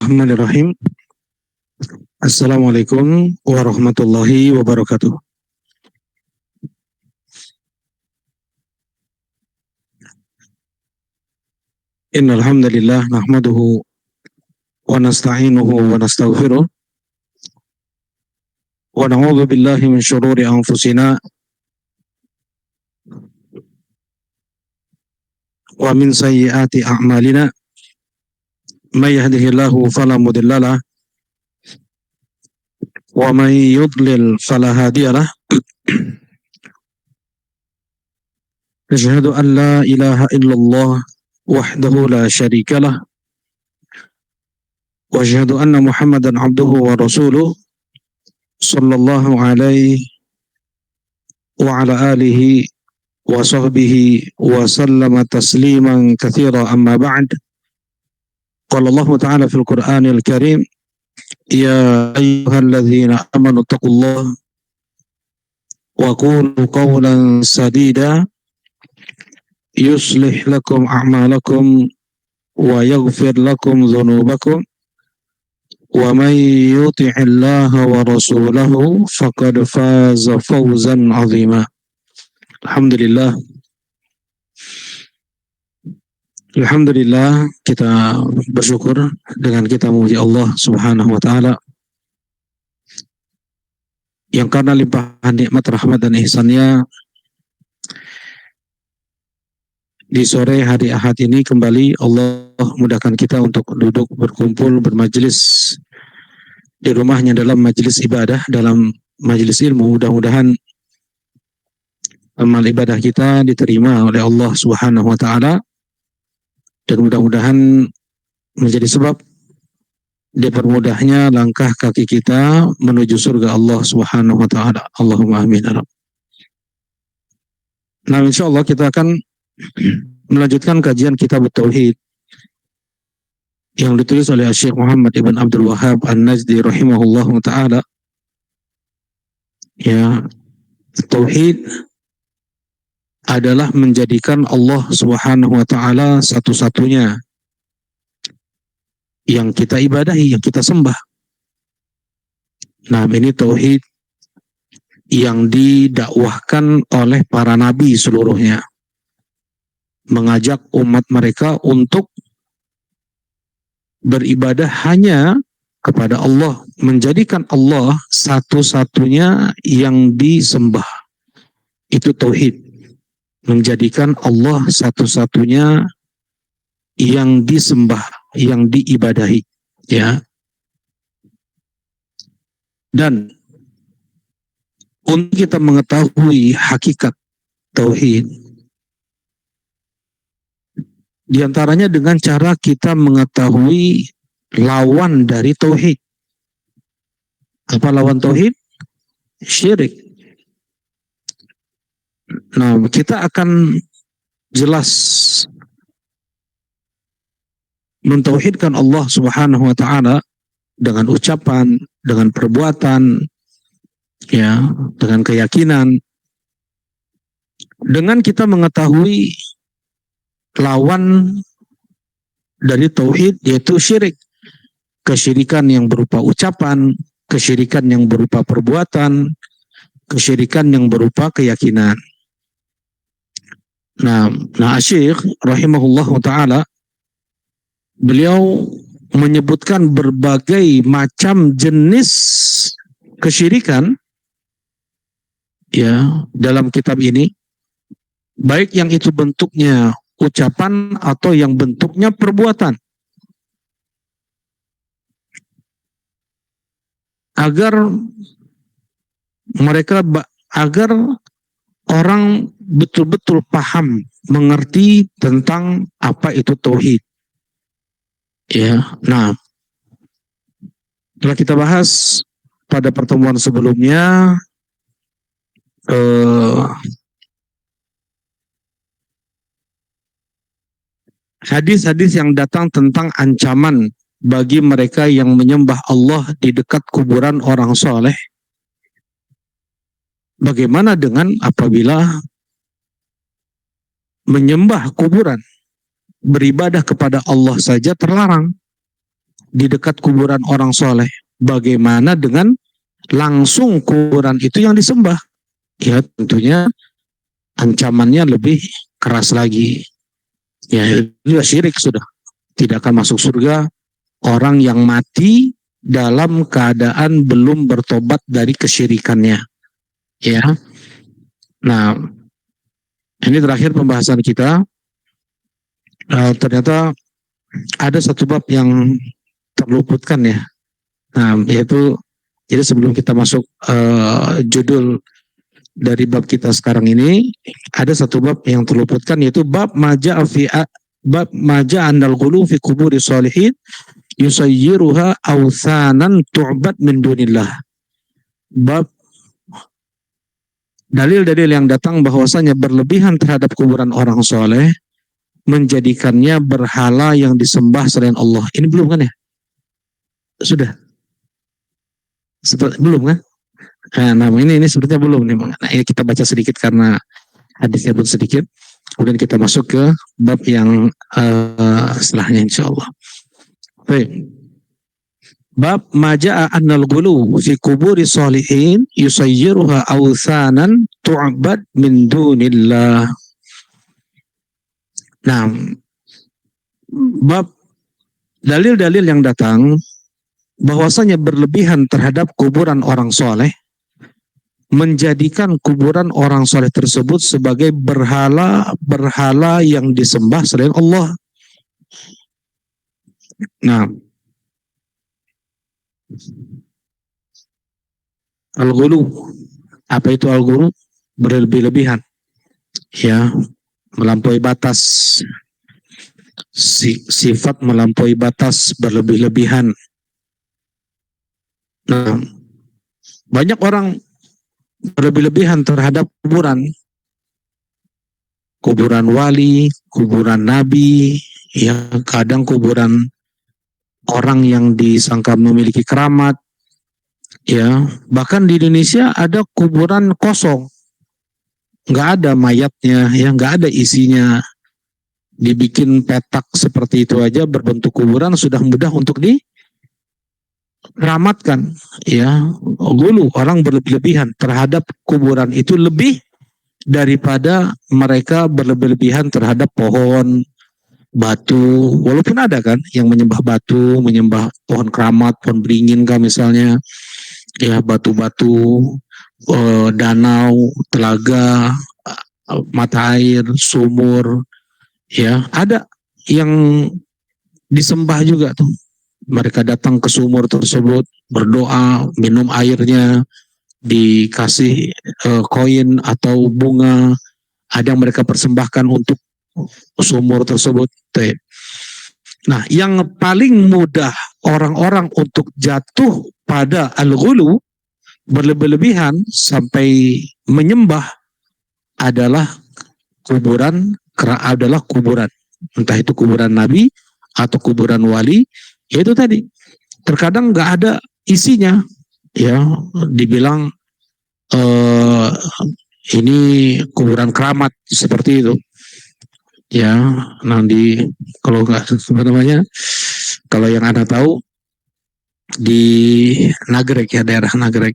Bismillahirrahmanirrahim. Assalamualaikum warahmatullahi wabarakatuh. Innal hamdalillah nahmaduhu wa nasta'inuhu wa nastaghfiruh wa na'udzu billahi min syururi anfusina wa min sayyiati a'malina. May yahdihillahu fala mudilla lahu wa may yudlil fala hadiya lahu. Asyhadu an la ilaha illallah wahdahu la syarika lah wa asyhadu anna Muhammadan abduhu wa rasuluh sallallahu alaihi wa ala alihi wa sahbihi wa sallama tasliman katsira, amma ba'd. Qala Allah Ta'ala fil Qur'anil Karim, ya ayyuhalladzina amanu taqullaha wa qulu qawlan sadida yuslih lakum a'malakum wa yaghfir lakum dhunubakum wa man yuti'illaha wa rasulahu faqad faza fawzan 'azima. Alhamdulillah, kita bersyukur dengan kita memuji Allah Subhanahu wa taala yang karena limpahan nikmat, rahmat dan ihsannya di sore hari Ahad ini kembali Allah mudahkan kita untuk duduk berkumpul bermajelis di rumahnya dalam majelis ibadah, dalam majelis ilmu. Mudah-mudahan amal ibadah kita diterima oleh Allah Subhanahu wa taala dan mudah-mudahan menjadi sebab dipermudahnya langkah kaki kita menuju surga Allah Subhanahu wa taala. Allahumma amin. Nah, insyaallah kita akan melanjutkan kajian kitab Tauhid yang ditulis oleh Syekh Muhammad ibn Abdul Wahhab An-Najdi rahimahullahu taala. Ya, tauhid adalah menjadikan Allah Subhanahu wa taala satu-satunya yang kita ibadahi, yang kita sembah. Nah, ini tauhid yang didakwahkan oleh para nabi seluruhnya, mengajak umat mereka untuk beribadah hanya kepada Allah, menjadikan Allah satu-satunya yang disembah. Itu tauhid, menjadikan Allah satu-satunya yang disembah, yang diibadahi, ya. Dan untuk kita mengetahui hakikat tauhid, di antaranya dengan cara kita mengetahui lawan dari tauhid. Apa lawan tauhid? Syirik. Nah, kita akan jelas mentauhidkan Allah Subhanahu wa taala dengan ucapan, dengan perbuatan, ya, dengan keyakinan. Dengan kita mengetahui lawan dari tauhid, yaitu syirik. Kesyirikan yang berupa ucapan, kesyirikan yang berupa perbuatan, kesyirikan yang berupa keyakinan. Nah, Syekh rahimahullahu taala, beliau menyebutkan berbagai macam jenis kesyirikan, ya, dalam kitab ini, baik yang itu bentuknya ucapan atau yang bentuknya perbuatan, agar orang betul-betul paham, mengerti tentang apa itu tauhid. Ya, nah, telah kita bahas pada pertemuan sebelumnya hadis-hadis yang datang tentang ancaman bagi mereka yang menyembah Allah di dekat kuburan orang soleh. Bagaimana dengan apabila menyembah kuburan, beribadah kepada Allah saja terlarang? di dekat kuburan orang soleh, bagaimana dengan langsung kuburan itu yang disembah? Ya tentunya ancamannya lebih keras lagi. Ya itu syirik sudah. Tidak akan masuk surga orang yang mati dalam keadaan belum bertobat dari kesyirikannya. Ya. Nah, ini terakhir pembahasan kita. Ternyata ada satu bab yang terluputkan ya. Nah, yaitu jadi sebelum kita masuk judul dari bab kita sekarang ini, ada satu bab yang terluputkan, yaitu bab maja andal ghulu fi kuburi sholihin yusayyiruha awsanan tu'bad min dunillah. Bab dalil-dalil yang datang bahwasanya berlebihan terhadap kuburan orang soleh menjadikannya berhala yang disembah selain Allah. Ini belum kan ya? Sudah? Belum kan? Nah, ini sebenarnya belum nih. Nah, ini kita baca sedikit karena hadisnya pun sedikit. Kemudian kita masuk ke bab yang setelahnya insya Allah. Baik. Bab maja'a annal ghulu fi kuburi sholihin yusayyiruha awsanan tu'bad min dunillah. Nah, bab dalil-dalil yang datang bahwasanya berlebihan terhadap kuburan orang soleh menjadikan kuburan orang soleh tersebut sebagai berhala yang disembah selain Allah. Nah, al-ghulu, apa itu al-ghulu? Berlebih-lebihan, ya, melampaui batas, sifat melampaui batas, berlebih-lebihan. Nah, banyak orang berlebih-lebihan terhadap kuburan wali, kuburan nabi, ya, kadang kuburan orang yang disangka memiliki keramat, ya, bahkan di Indonesia ada kuburan kosong, nggak ada mayatnya, ya, nggak ada isinya, dibikin petak seperti itu aja berbentuk kuburan sudah mudah untuk dikeramatkan, ya. Dulu orang berlebihan terhadap kuburan itu lebih daripada mereka berlebihan terhadap pohon, batu, walaupun ada kan yang menyembah batu, menyembah pohon keramat, pohon beringin kan misalnya, ya, batu-batu, danau, telaga, mata air, sumur, ya, ada yang disembah juga tuh. Mereka datang ke sumur tersebut, berdoa, minum airnya, dikasih koin atau bunga, ada yang mereka persembahkan untuk sumur tersebut. Nah, yang paling mudah orang-orang untuk jatuh pada al-ghulu, berlebihan sampai menyembah, adalah kuburan, entah itu kuburan nabi atau kuburan wali. Itu tadi terkadang nggak ada isinya, ya, dibilang ini kuburan keramat seperti itu, ya. Nanti kalau nggak namanya, kalau yang Anda tahu di Nagrek, ya, daerah Nagrek.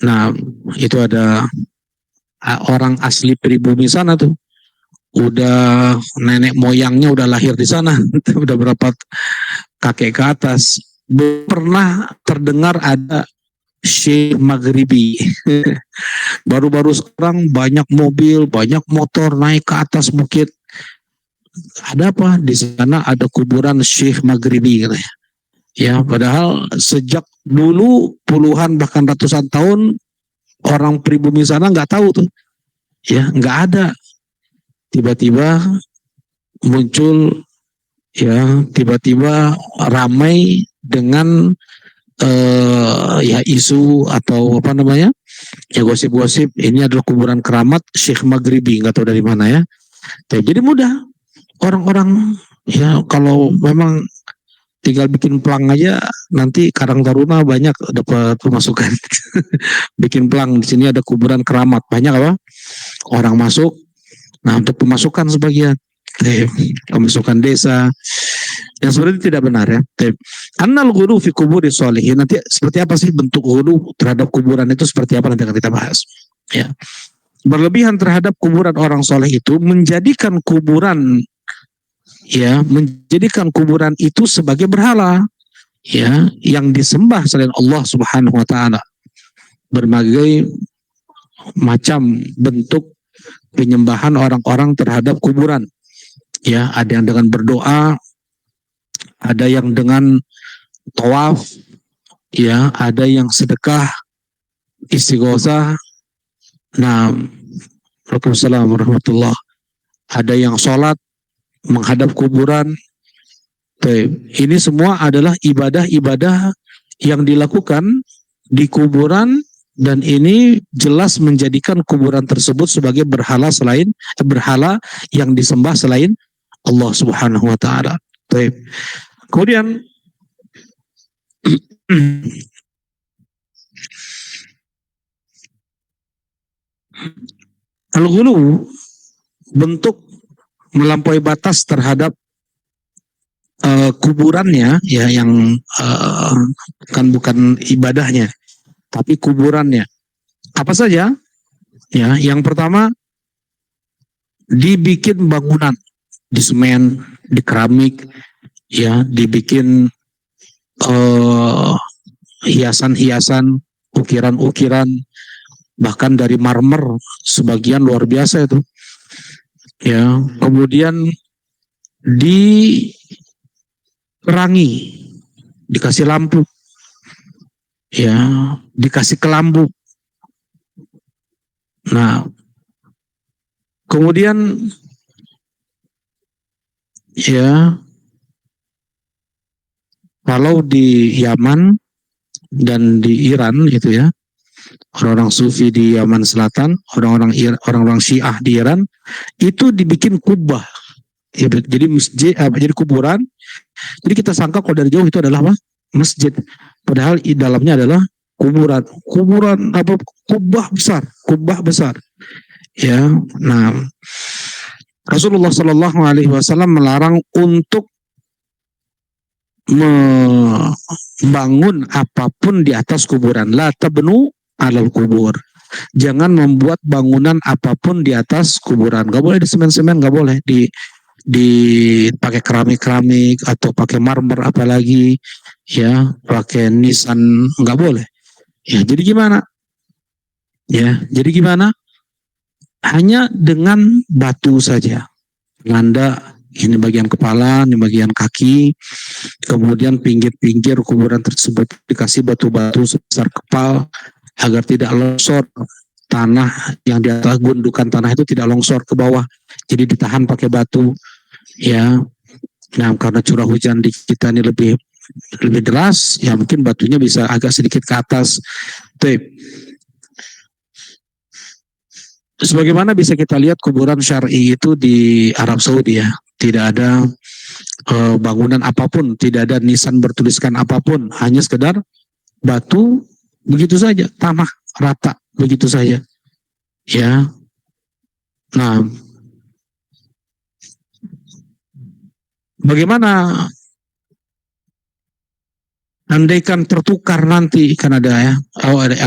Nah, itu ada orang asli pribumi sana tuh, udah nenek moyangnya udah lahir di sana, udah berapa kakek ke atas. Pernah terdengar ada Syekh Maghribi. Baru-baru sekarang banyak mobil, banyak motor naik ke atas bukit. Ada apa? Di sana ada kuburan Syekh Maghribi, katanya. Ya, padahal sejak dulu puluhan bahkan ratusan tahun orang pribumi sana nggak tahu tuh, ya, nggak ada. Tiba-tiba muncul, ya, tiba-tiba ramai dengan ya isu atau apa namanya, ya, gosip-gosip ini adalah kuburan keramat Syekh Maghribi, nggak tahu dari mana, ya. Jadi mudah orang-orang, ya, kalau memang tinggal bikin plang aja, nanti Karang Taruna banyak dapat pemasukan. Bikin plang, di sini ada kuburan keramat, banyak apa orang masuk. Nah, untuk pemasukan sebagian, pemasukan desa, Yang sebenarnya tidak benar ya. Annal ghulu fi kuburi sholihin. Nanti seperti apa sih bentuk ghulu terhadap kuburan itu, seperti apa nanti akan kita bahas. Ya. Berlebihan terhadap kuburan orang soleh itu menjadikan kuburan, ya, menjadikan kuburan itu sebagai berhala, ya, yang disembah selain Allah Subhanahu wa taala. Berbagai macam bentuk penyembahan orang-orang terhadap kuburan. Ya, ada yang dengan berdoa, ada yang dengan tawaf, ya, ada yang sedekah, istighosah. Nah, Waalaikumsalam warahmatullah. Ada yang sholat menghadap kuburan. Ini semua adalah ibadah-ibadah yang dilakukan di kuburan, dan ini jelas menjadikan kuburan tersebut sebagai berhala yang disembah selain Allah Subhanahu wa taala. Kemudian al-ghulu, bentuk melampaui batas terhadap kuburannya, ya, yang bukan ibadahnya, tapi kuburannya. Apa saja? Ya, yang pertama, dibikin bangunan di semen, di keramik, ya, dibikin hiasan-hiasan, ukiran-ukiran, bahkan dari marmer, sebagian luar biasa itu. Ya, kemudian dikerangi, dikasih lampu, ya, dikasih kelambu. Nah, kemudian, ya, kalau di Yaman dan di Iran itu, ya, orang-orang Sufi di Yaman Selatan, orang-orang Syiah di Iran, itu dibikin kubah. Ya, jadi masjid, jadi kuburan. Jadi kita sangka kalau dari jauh itu adalah apa? Masjid. Padahal di dalamnya adalah kuburan. Kuburan apa? Kubah besar. Ya, nah, Rasulullah Shallallahu Alaihi Wasallam melarang untuk membangun apapun di atas kuburan. La tabnu alal kubur. Jangan membuat bangunan apapun di atas kuburan. Gak boleh di semen-semen, gak boleh dipakai keramik-keramik atau pakai marmer, apalagi, ya, pakai nisan, nggak boleh. Ya, jadi gimana? Hanya dengan batu saja. Nanda, ini bagian kepala, ini bagian kaki, kemudian pinggir-pinggir kuburan tersebut dikasih batu-batu sebesar kepal agar tidak longsor. Tanah yang di atas, gundukan tanah itu tidak longsor ke bawah, jadi ditahan pakai batu, ya. Nah, karena curah hujan di kita ini lebih deras, ya, mungkin batunya bisa agak sedikit ke atas. Sebagaimana bisa kita lihat kuburan syar'i itu di Arab Saudi, ya, tidak ada bangunan apapun, tidak ada nisan bertuliskan apapun, hanya sekedar batu begitu saja, tanah rata begitu saja, ya. Nah, bagaimana andaikan tertukar nanti, kan ada, ya.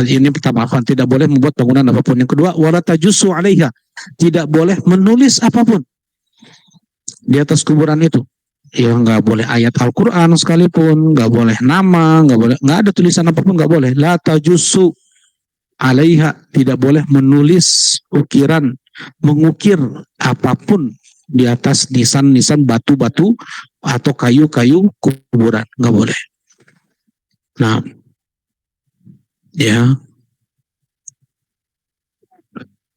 Ini pertama, tidak boleh membuat bangunan apapun. Yang kedua, wala tajussu 'alaiha, tidak boleh menulis apapun di atas kuburan itu. Ya, nggak boleh ayat Al-Quran sekalipun, nggak boleh nama, nggak ada tulisan apapun, nggak boleh. La tajussu 'alaiha, tidak boleh menulis ukiran, mengukir apapun di atas nisan-nisan batu-batu atau kayu-kayu kuburan, nggak boleh. Nah, ya,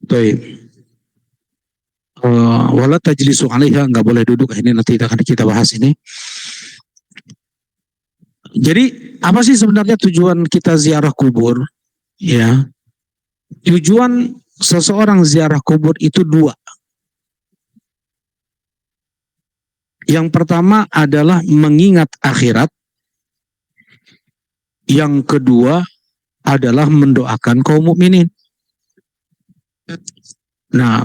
baik. Wala tajlisu 'alaiha, nggak boleh duduk. Ini nanti akan kita bahas ini. Jadi apa sih sebenarnya tujuan kita ziarah kubur? Ya, tujuan seseorang ziarah kubur itu dua. Yang pertama adalah mengingat akhirat. Yang kedua adalah mendoakan kaum mukminin. Nah,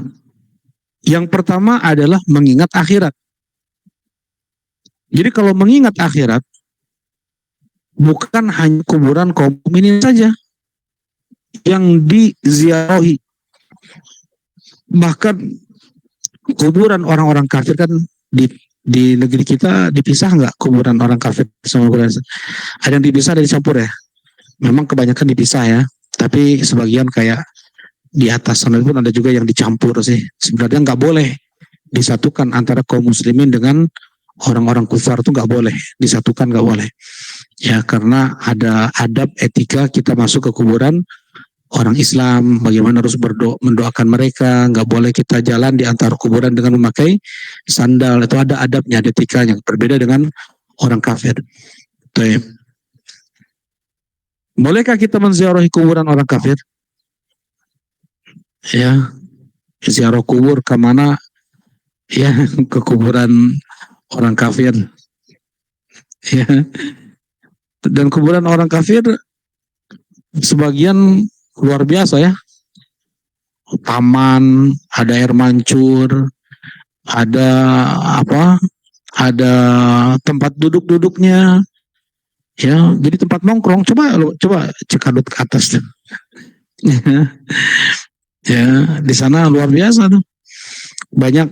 yang pertama adalah mengingat akhirat. Jadi kalau mengingat akhirat, bukan hanya kuburan kaum mukminin saja yang diziarahi, bahkan kuburan orang-orang kafir kan di negeri kita dipisah nggak kuburan orang kafir sama kuburan, ada yang dipisah, ada yang dicampur ya. Memang kebanyakan dipisah ya, tapi sebagian kayak di atas sana pun ada juga yang dicampur sih. Sebenarnya nggak boleh disatukan antara kaum muslimin dengan orang-orang kufar, itu nggak boleh disatukan, nggak boleh ya, karena ada adab etika kita masuk ke kuburan orang Islam, bagaimana harus mendoakan mereka, nggak boleh kita jalan di antara kuburan dengan memakai sandal, itu ada adabnya, ada etikanya, berbeda dengan orang kafir. Tuh. Bolehkah kita menziarahi kuburan orang kafir? Ya, ziarah kubur kemana? Ya, ke kuburan orang kafir. Ya, dan kuburan orang kafir sebagian luar biasa ya. Taman, ada air mancur, ada apa? Ada tempat duduk-duduknya. Ya, jadi tempat nongkrong. Coba cekadut ke atas tuh. Ya, di sana luar biasa tuh. Banyak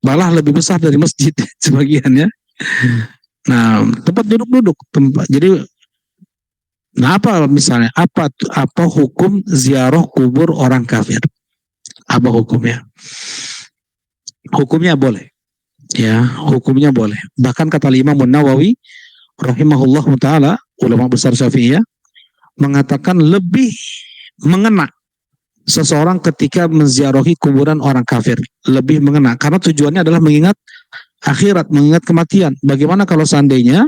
malah lebih besar dari masjid sebagiannya. Nah, tempat duduk-duduk, tempat. Jadi, nah apa misalnya? Apa hukum ziarah kubur orang kafir? Apa hukumnya? Hukumnya boleh. Ya, hukumnya boleh. Bahkan kata Imam Nawawi rahimahullah taala, ulama besar Syafi'iyah, mengatakan lebih mengena seseorang ketika menziarahi kuburan orang kafir, lebih mengena karena tujuannya adalah mengingat akhirat, mengingat kematian. Bagaimana kalau seandainya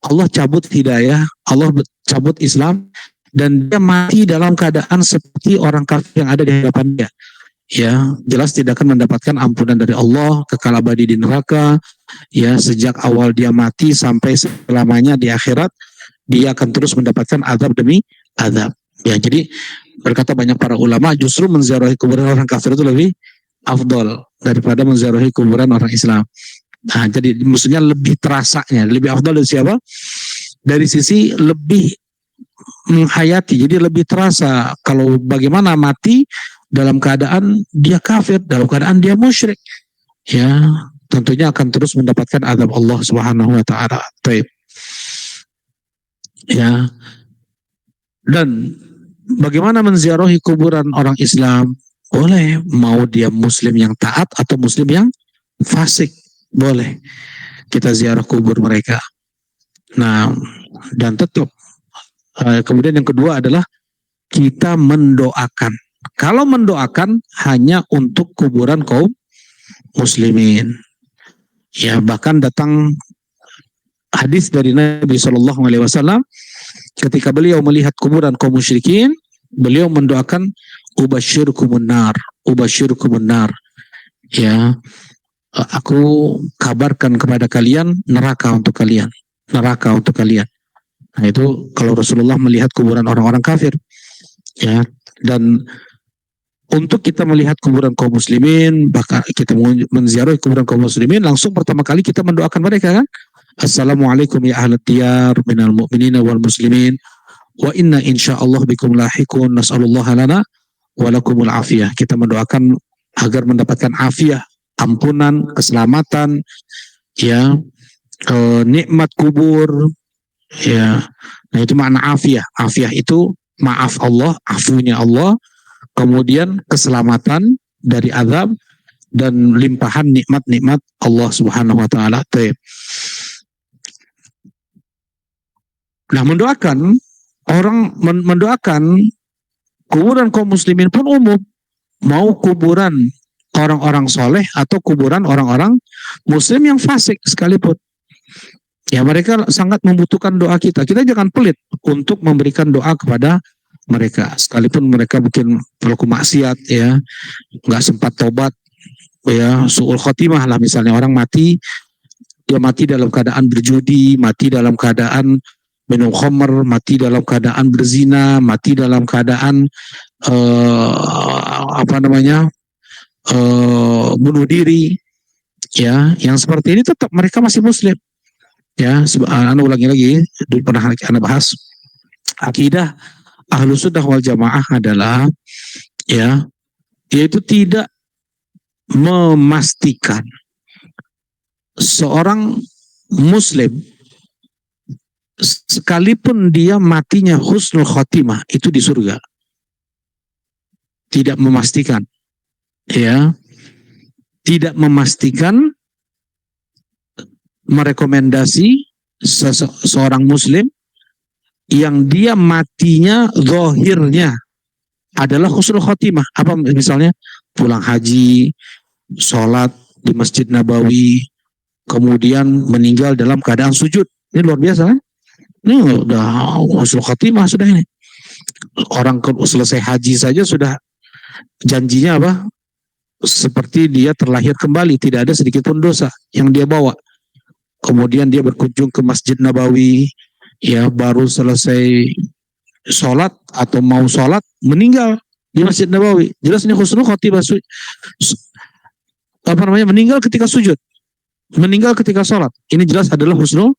Allah cabut hidayah, Allah cabut Islam, dan dia mati dalam keadaan seperti orang kafir yang ada di hadapan dia? Ya, jelas tidak akan mendapatkan ampunan dari Allah, kekal abadi di neraka. Ya, sejak awal dia mati sampai selamanya di akhirat, dia akan terus mendapatkan azab demi azab. Ya, jadi berkata banyak para ulama, justru menziarahi kuburan orang kafir itu lebih afdol daripada menziarahi kuburan orang Islam. Nah, jadi maksudnya lebih terasanya, lebih afdol dari siapa? Dari sisi lebih menghayati, jadi lebih terasa kalau bagaimana mati dalam keadaan dia kafir, dalam keadaan dia musyrik. Ya, tentunya akan terus mendapatkan azab Allah Subhanahu wa taala. Baik. Ya. Dan bagaimana menziarahi kuburan orang Islam? Boleh, mau dia muslim yang taat atau muslim yang fasik, boleh kita ziarah kubur mereka. Nah, dan tetap kemudian yang kedua adalah kita mendoakan. Kalau mendoakan hanya untuk kuburan kaum muslimin. Ya, bahkan datang hadis dari Nabi Shallallahu Alaihi Wasallam ketika beliau melihat kuburan kaum musyrikin, beliau mendoakan ubashirkumun nar. Ya, aku kabarkan kepada kalian neraka untuk kalian. Nah, itu kalau Rasulullah melihat kuburan orang-orang kafir. Ya, dan untuk kita melihat kuburan kaum muslimin, bahkan kita menziarahi kuburan kaum muslimin, langsung pertama kali kita mendoakan mereka kan. Assalamualaikum ya ahlat diyar minal mu'minina wal muslimin wa inna insyaallah bikum lahiqun, nas'alullah lana wa lakumul afiyah. Kita mendoakan agar mendapatkan afiyah, ampunan, keselamatan, ya, nikmat kubur, ya. Nah, itu makna afiyah. Afiyah itu maaf Allah, afunya Allah, kemudian keselamatan dari azab dan limpahan nikmat-nikmat Allah Subhanahu wa taala. Nah, mendoakan kuburan kaum muslimin pun umum, mau kuburan orang-orang soleh atau kuburan orang-orang muslim yang fasik sekalipun. Ya, mereka sangat membutuhkan doa kita. Kita jangan pelit untuk memberikan doa kepada mereka, sekalipun mereka mungkin pelaku maksiat, ya, nggak sempat tobat, ya, su'ul khotimah lah, misalnya orang mati, dia mati dalam keadaan berjudi, mati dalam keadaan minum khamr, mati dalam keadaan berzina, mati dalam keadaan bunuh diri, Ya, yang seperti ini tetap mereka masih muslim. Ya, anda ulangi lagi, dulu pernah anda bahas, akidah ahlu sunnah wal jamaah adalah, ya, yaitu tidak memastikan seorang muslim sekalipun dia matinya husnul khotimah itu di surga. Tidak memastikan, ya, tidak memastikan merekomendasi seorang muslim yang dia matinya zahirnya adalah husnul khotimah. Apa misalnya? Pulang haji, sholat di Masjid Nabawi, kemudian meninggal dalam keadaan sujud. Ini luar biasa kan? Ini udah husnul khotimah sudah ini. Orang selesai haji saja sudah janjinya apa? Seperti dia terlahir kembali, tidak ada sedikit pun dosa yang dia bawa. Kemudian dia berkunjung ke Masjid Nabawi, ya, baru selesai sholat atau mau sholat meninggal di Masjid Nabawi. Jelas ini husnul khotimah. Apa namanya? Meninggal ketika sujud, meninggal ketika sholat. Ini jelas adalah husnul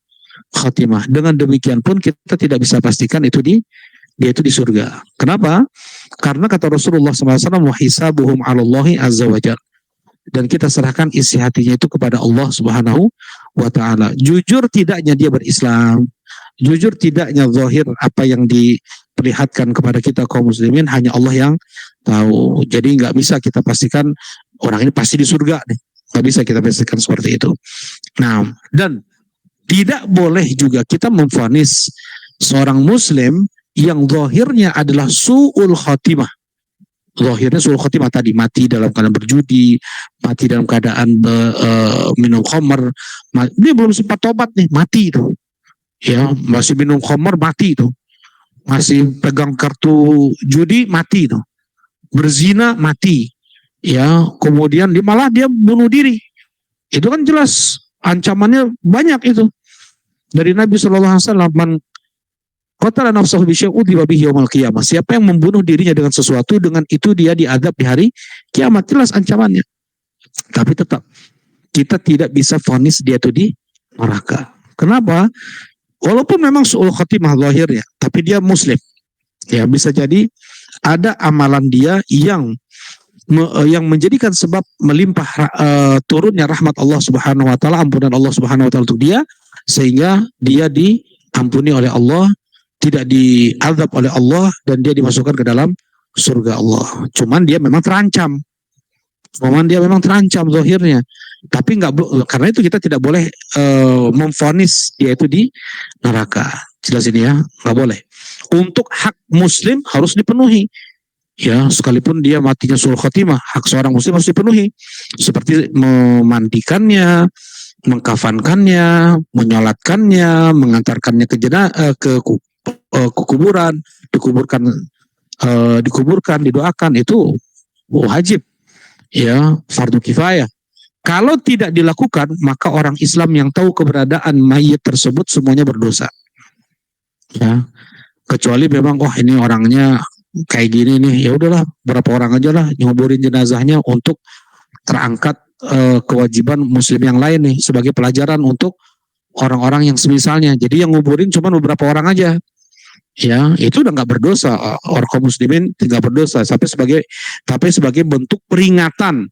khatimah. Dengan demikian pun kita tidak bisa pastikan dia itu di surga. Kenapa? Karena kata Rasulullah SAW, wa hisabuhum 'alallahi azza wajalla. Dan kita serahkan isi hatinya itu kepada Allah Subhanahu wa taala. Jujur tidaknya dia berislam, jujur tidaknya zahir apa yang diperlihatkan kepada kita kaum muslimin, hanya Allah yang tahu. Jadi nggak bisa kita pastikan orang ini pasti di surga nih. Nggak bisa kita pastikan seperti itu. Nah, dan tidak boleh juga kita memvonis seorang muslim yang zahirnya adalah su'ul khatimah. Zahirnya su'ul khatimah tadi, mati dalam keadaan berjudi, mati dalam keadaan minum khamar, dia belum sempat tobat nih, mati itu. Ya, masih minum khamar, mati itu. Masih pegang kartu judi, mati itu. Berzina, mati. Ya, kemudian malah dia bunuh diri. Itu kan jelas ancamannya banyak itu. Dari Nabi SAW, qatala nafsahu bisyai'in udhiba bihi yaumil qiyamah. Siapa yang membunuh dirinya dengan sesuatu, dengan itu dia diadab di hari kiamat. Jelas ancamannya. Tapi tetap kita tidak bisa vonis dia itu di neraka. Kenapa? Walaupun memang su'ul khatimah zahirnya, tapi dia muslim. Ya, bisa jadi ada amalan dia yang menjadikan sebab melimpah turunnya rahmat Allah Subhanahu wa taala, ampunan Allah Subhanahu wa taala untuk dia, sehingga dia diampuni oleh Allah, tidak diazab oleh Allah, dan dia dimasukkan ke dalam surga Allah. Cuman dia memang terancam. Zahirnya. Tapi karena itu kita tidak boleh memvonis dia itu di neraka. Jelas ini ya, nggak boleh. Untuk hak muslim harus dipenuhi. Ya, sekalipun dia matinya su'ul khatimah, hak seorang muslim harus dipenuhi. Seperti memandikannya, mengkafankannya, menyolatkannya, mengantarkannya ke kuburan, dikuburkan, didoakan, itu wajib. Ya, fardu kifayah. Kalau tidak dilakukan, maka orang Islam yang tahu keberadaan mayit tersebut semuanya berdosa. Ya, kecuali memang ini orangnya kayak gini nih, ya udahlah, berapa orang aja lah nguburin jenazahnya untuk terangkat kewajiban muslim yang lain nih, sebagai pelajaran untuk orang-orang yang semisalnya. Jadi yang nguburin cuma beberapa orang aja, ya itu udah nggak berdosa. Orang kaum muslimin tidak berdosa, tapi sebagai bentuk peringatan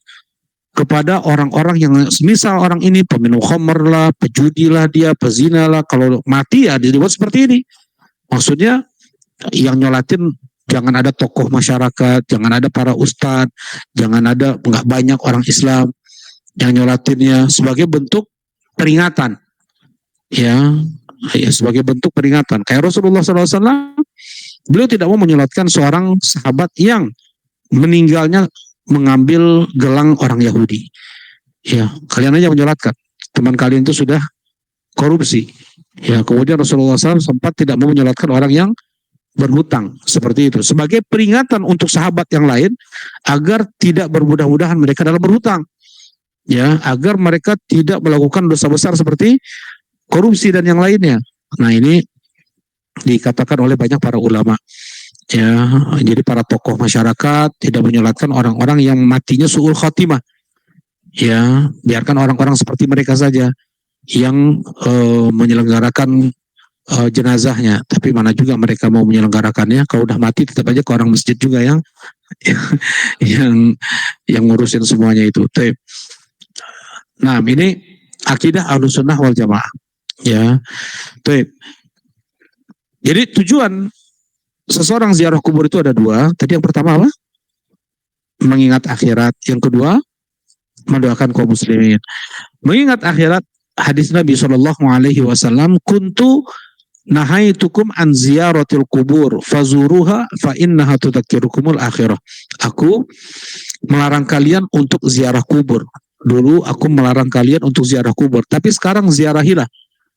kepada orang-orang yang semisal orang ini peminum khamr lah, pejudi lah, dia pezina lah, kalau mati ya dibuat seperti ini. Maksudnya yang nyolatin jangan ada tokoh masyarakat, jangan ada para ustadz, jangan ada, nggak banyak orang Islam yang nyolatinnya, sebagai bentuk peringatan, ya sebagai bentuk peringatan. Kayak Rasulullah SAW, beliau tidak mau menyolatkan seorang sahabat yang meninggalnya mengambil gelang orang Yahudi. Ya, kalian aja menyolatkan, teman kalian itu sudah korupsi. Ya, kemudian Rasulullah SAW sempat tidak mau menyolatkan orang yang berhutang, seperti itu, sebagai peringatan untuk sahabat yang lain agar tidak bermudah-mudahan mereka dalam berhutang, ya, agar mereka tidak melakukan dosa besar seperti korupsi dan yang lainnya. Nah, ini dikatakan oleh banyak para ulama, ya, jadi para tokoh masyarakat tidak menyolatkan orang-orang yang matinya su'ul khatimah, Ya, biarkan orang-orang seperti mereka saja yang menyelenggarakan jenazahnya. Tapi mana juga mereka mau menyelenggarakannya? Kalau udah mati tetap aja ke orang masjid juga yang yang yang ngurusin semuanya itu. Nah, ini akidah Ahlussunnah wal Jamaah. Ya, jadi tujuan seseorang ziarah kubur itu ada dua. Tadi yang pertama apa? Mengingat akhirat. Yang kedua, mendoakan kaum muslimin. Mengingat akhirat, hadis Nabi Shallallahu Alaihi Wasallam, kuntu nahaitukum an ziyaratil kubur fazuruha fa innaha tudzakirukumul akhirah. Aku melarang kalian untuk ziarah kubur. Dulu aku melarang kalian untuk ziarah kubur, tapi sekarang ziarahilah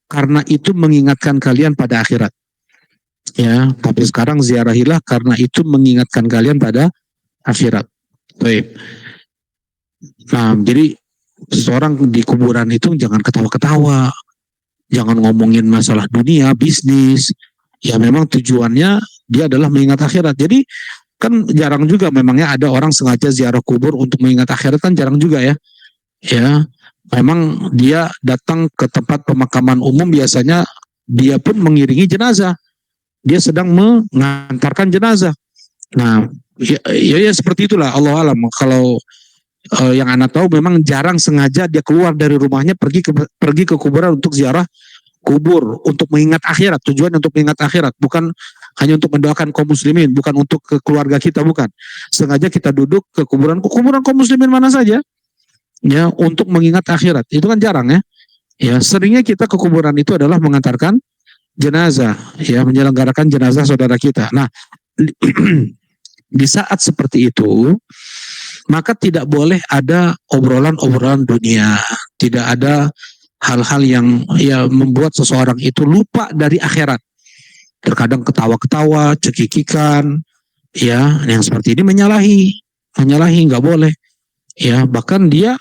karena itu mengingatkan kalian pada akhirat. Ya, tapi sekarang ziarahilah karena itu mengingatkan kalian pada akhirat. Baik. Nah, jadi seseorang di kuburan itu jangan ketawa-ketawa, jangan ngomongin masalah dunia, bisnis. Ya memang tujuannya dia adalah mengingat akhirat. Jadi kan jarang juga memangnya ada orang sengaja ziarah kubur untuk mengingat akhirat, kan jarang juga ya. Ya, memang dia datang ke tempat pemakaman umum biasanya dia pun mengiringi jenazah. Dia sedang mengantarkan jenazah. Nah, ya seperti itulah Allah alam. Kalau yang anak tahu memang jarang sengaja dia keluar dari rumahnya pergi ke kuburan untuk ziarah kubur, untuk mengingat akhirat. Tujuan untuk mengingat akhirat, bukan hanya untuk mendoakan kaum muslimin, bukan untuk ke keluarga kita, bukan. Sengaja kita duduk ke kuburan kaum muslimin mana saja, ya, untuk mengingat akhirat. Itu kan jarang ya. Ya, seringnya kita ke kuburan itu adalah mengantarkan jenazah, ya, menyelenggarakan jenazah saudara kita. Nah, di saat seperti itu, maka tidak boleh ada obrolan-obrolan dunia, tidak ada hal-hal yang ya membuat seseorang itu lupa dari akhirat. Terkadang ketawa-ketawa, cekikikan, ya, yang seperti ini menyalahi, nggak boleh. Ya, bahkan dia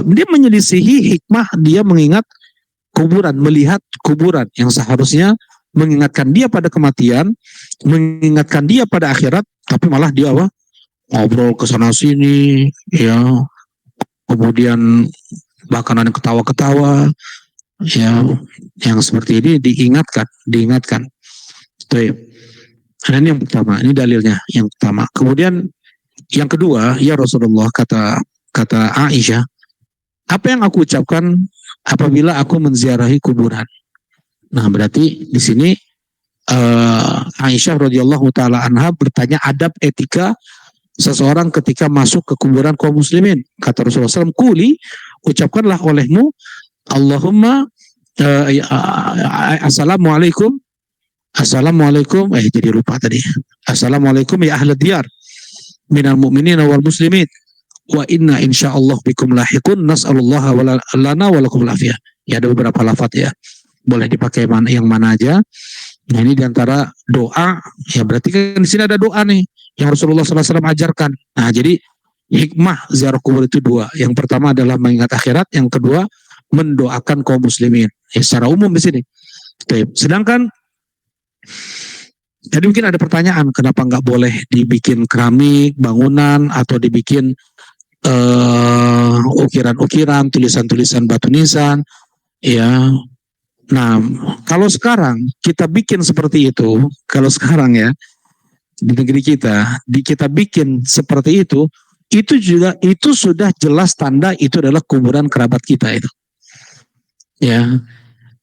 menyelisihi hikmah dia mengingat kuburan, melihat kuburan yang seharusnya mengingatkan dia pada kematian, mengingatkan dia pada akhirat, tapi malah dia apa? Ngobrol ke sana sini, ya, kemudian bahkan ada ketawa-ketawa, ya, yang seperti ini diingatkan. Itu ya. Nah, ini yang pertama, ini dalilnya yang pertama. Kemudian yang kedua, ya Rasulullah, kata Aisyah, apa yang aku ucapkan apabila aku menziarahi kuburan? Nah, berarti di sini Aisyah radhiyallahu taala anha bertanya adab etika seseorang ketika masuk ke kuburan kaum muslimin. Kata Rasulullah SAW, kuli, ucapkanlah olehmu, Allahumma assalamualaikum, jadi lupa tadi. Assalamualaikum ya ahli diyar minal mu'minin wal muslimin wa inna insyaallah bikum lahiqun nas'alullaha lana wa lakum afiyah. Ya, ada beberapa lafaz ya. Boleh dipakai yang mana aja. Nah, ini diantara doa, ya berarti kan di sini ada doa nih yang Rasulullah SAW ajarkan. Nah, jadi hikmah ziarah kubur itu dua. Yang pertama adalah mengingat akhirat, yang kedua mendoakan kaum muslimin. Ya, secara umum di sini. Oke. Sedangkan jadi mungkin ada pertanyaan, kenapa nggak boleh dibikin keramik, bangunan, atau dibikin ukiran-ukiran, tulisan-tulisan batu nisan, ya. Nah, kalau sekarang kita bikin seperti itu, kalau sekarang ya di negeri kita bikin seperti itu juga itu sudah jelas tanda itu adalah kuburan kerabat kita itu. Ya,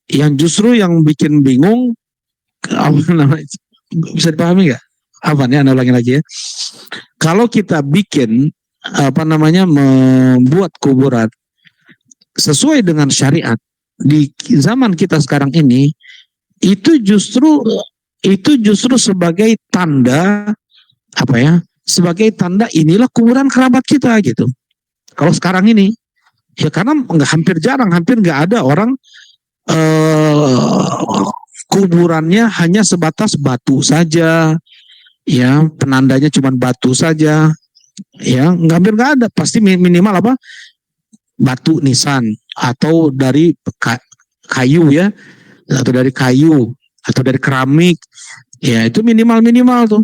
yang justru yang bikin bingung, apa namanya, bisa dipahami nggak? Apa nih? Anda ulangi lagi ya. Kalau kita bikin membuat kuburan sesuai dengan syariat di zaman kita sekarang ini, itu justru sebagai tanda sebagai tanda inilah kuburan kerabat kita gitu. Kalau sekarang ini, ya karena hampir nggak ada orang kuburannya hanya sebatas batu saja, ya, penandanya cuma batu saja, ya, hampir nggak ada. Pasti minimal apa? Batu nisan atau dari kayu ya, atau dari keramik, ya, itu minimal tuh.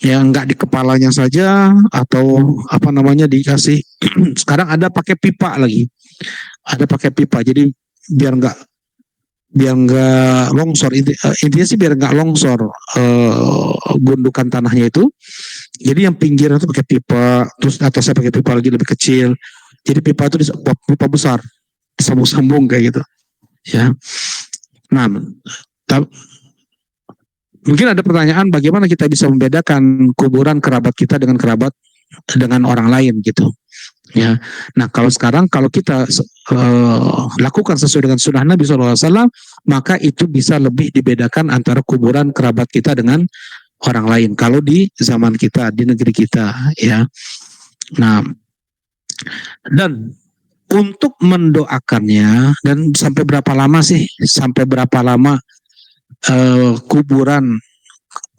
Ya nggak di kepalanya saja atau apa namanya dikasih. Sekarang ada pakai pipa lagi, ada pakai pipa. Jadi biar nggak longsor, intinya sih biar nggak longsor gundukan tanahnya itu. Jadi yang pinggirnya itu pakai pipa, terus atasnya pakai pipa lagi lebih kecil. Jadi pipa itu pipa besar, disambung-sambung kayak gitu. Ya, nah, mungkin ada pertanyaan bagaimana kita bisa membedakan kuburan kerabat kita dengan orang lain gitu. Ya, nah kalau sekarang kalau kita lakukan sesuai dengan sunnah Nabi SAW, maka itu bisa lebih dibedakan antara kuburan kerabat kita dengan orang lain. Kalau di zaman kita, di negeri kita, ya. Nah, dan untuk mendoakannya, dan sampai berapa lama sih? Sampai berapa lama kuburan,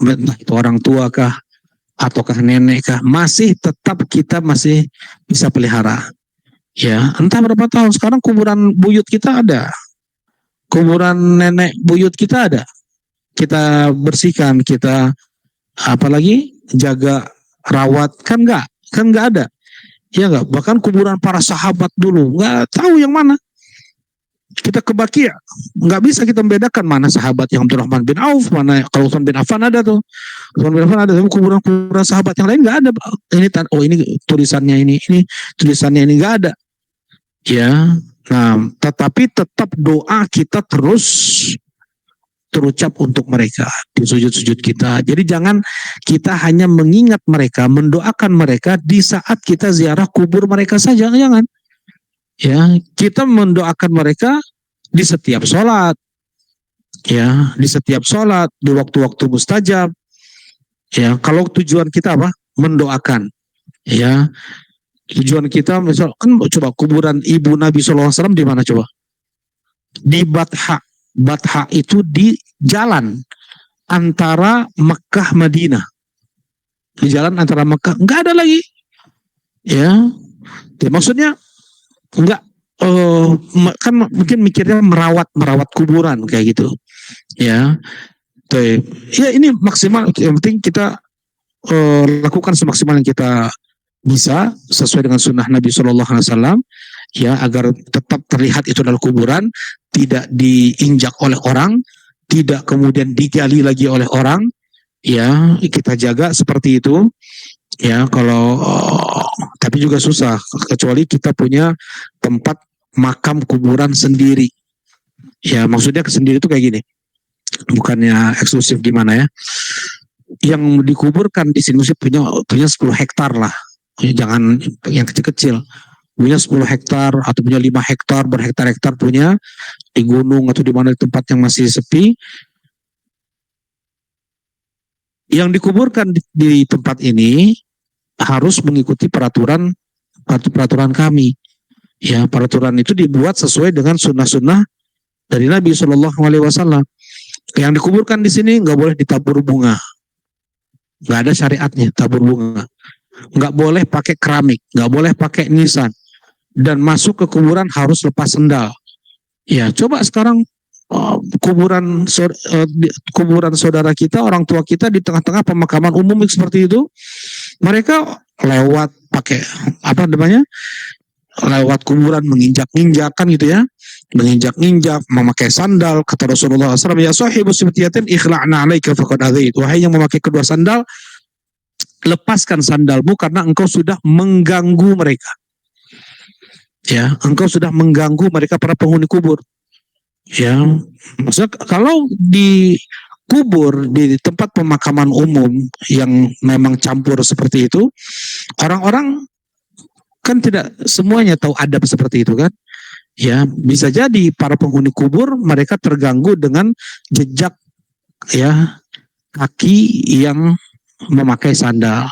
entah itu orang tua kah, ataukah nenek kah, masih bisa pelihara. Ya, entah berapa tahun. Sekarang kuburan buyut kita ada, kuburan nenek buyut kita ada. Kita bersihkan, kita apalagi jaga, rawat, kan nggak ada. Ya nggak, bahkan kuburan para sahabat dulu nggak tahu yang mana. Kita ke Baqi', nggak bisa kita membedakan mana sahabat yang Abdurrahman bin Auf, mana kalau Utsman bin Affan ada tuh. Utsman bin Affan ada, tapi kuburan sahabat yang lain nggak ada. Ini tulisannya ini tulisannya ini nggak ada. Ya, nah, tetapi tetap doa kita terus terucap untuk mereka di sujud-sujud kita. Jadi jangan kita hanya mengingat mereka, mendoakan mereka di saat kita ziarah kubur mereka saja, jangan. Ya, kita mendoakan mereka di setiap sholat, ya, di setiap sholat, di waktu-waktu mustajab. Ya, kalau tujuan kita apa? Mendoakan. Ya, tujuan kita misal kan coba kuburan ibu Nabi SAW di mana coba? Di Batha. Batha itu di jalan antara Mekah Madinah. Di jalan antara Mekah, nggak ada lagi. Ya, maksudnya nggak, kan mungkin mikirnya merawat kuburan kayak gitu. Ya, ya ini maksimal. Yang penting kita lakukan semaksimal yang kita bisa sesuai dengan sunnah Nabi SAW, ya, agar tetap terlihat itu adalah kuburan, tidak diinjak oleh orang, tidak kemudian digali lagi oleh orang, ya, kita jaga seperti itu, ya. Kalau tapi juga susah, kecuali kita punya tempat makam kuburan sendiri, ya. Maksudnya sendiri itu kayak gini, bukannya eksklusif gimana ya, yang dikuburkan di sini mesti punya 10 hektar lah, jangan yang kecil-kecil, punya 10 hektar atau punya 5 hektar, berhektar-hektar punya di gunung atau di mana tempat yang masih sepi. Yang dikuburkan di tempat ini harus mengikuti peraturan kami. Ya, peraturan itu dibuat sesuai dengan sunnah-sunnah dari Nabi SAW. Yang dikuburkan di sini nggak boleh ditabur bunga, nggak ada syariatnya tabur bunga. Nggak boleh pakai keramik, nggak boleh pakai nisan, dan masuk ke kuburan harus lepas sendal. Ya, coba sekarang kuburan saudara kita, orang tua kita di tengah-tengah pemakaman umum seperti itu, mereka lewat pakai apa namanya, lewat kuburan menginjak-injakan gitu ya, menginjak-injak, memakai sandal. Kata Rasulullah SAW, ya sahibu sibtiyatin ikhla'na alaika faqad adzait. Wahai yang memakai kedua sandal, lepaskan sandalmu karena engkau sudah mengganggu mereka. Ya, engkau sudah mengganggu mereka, para penghuni kubur. Ya, maksudnya kalau di kubur di tempat pemakaman umum yang memang campur seperti itu, orang-orang kan tidak semuanya tahu adab seperti itu kan. Ya, bisa jadi para penghuni kubur mereka terganggu dengan jejak, ya, kaki yang memakai sandal.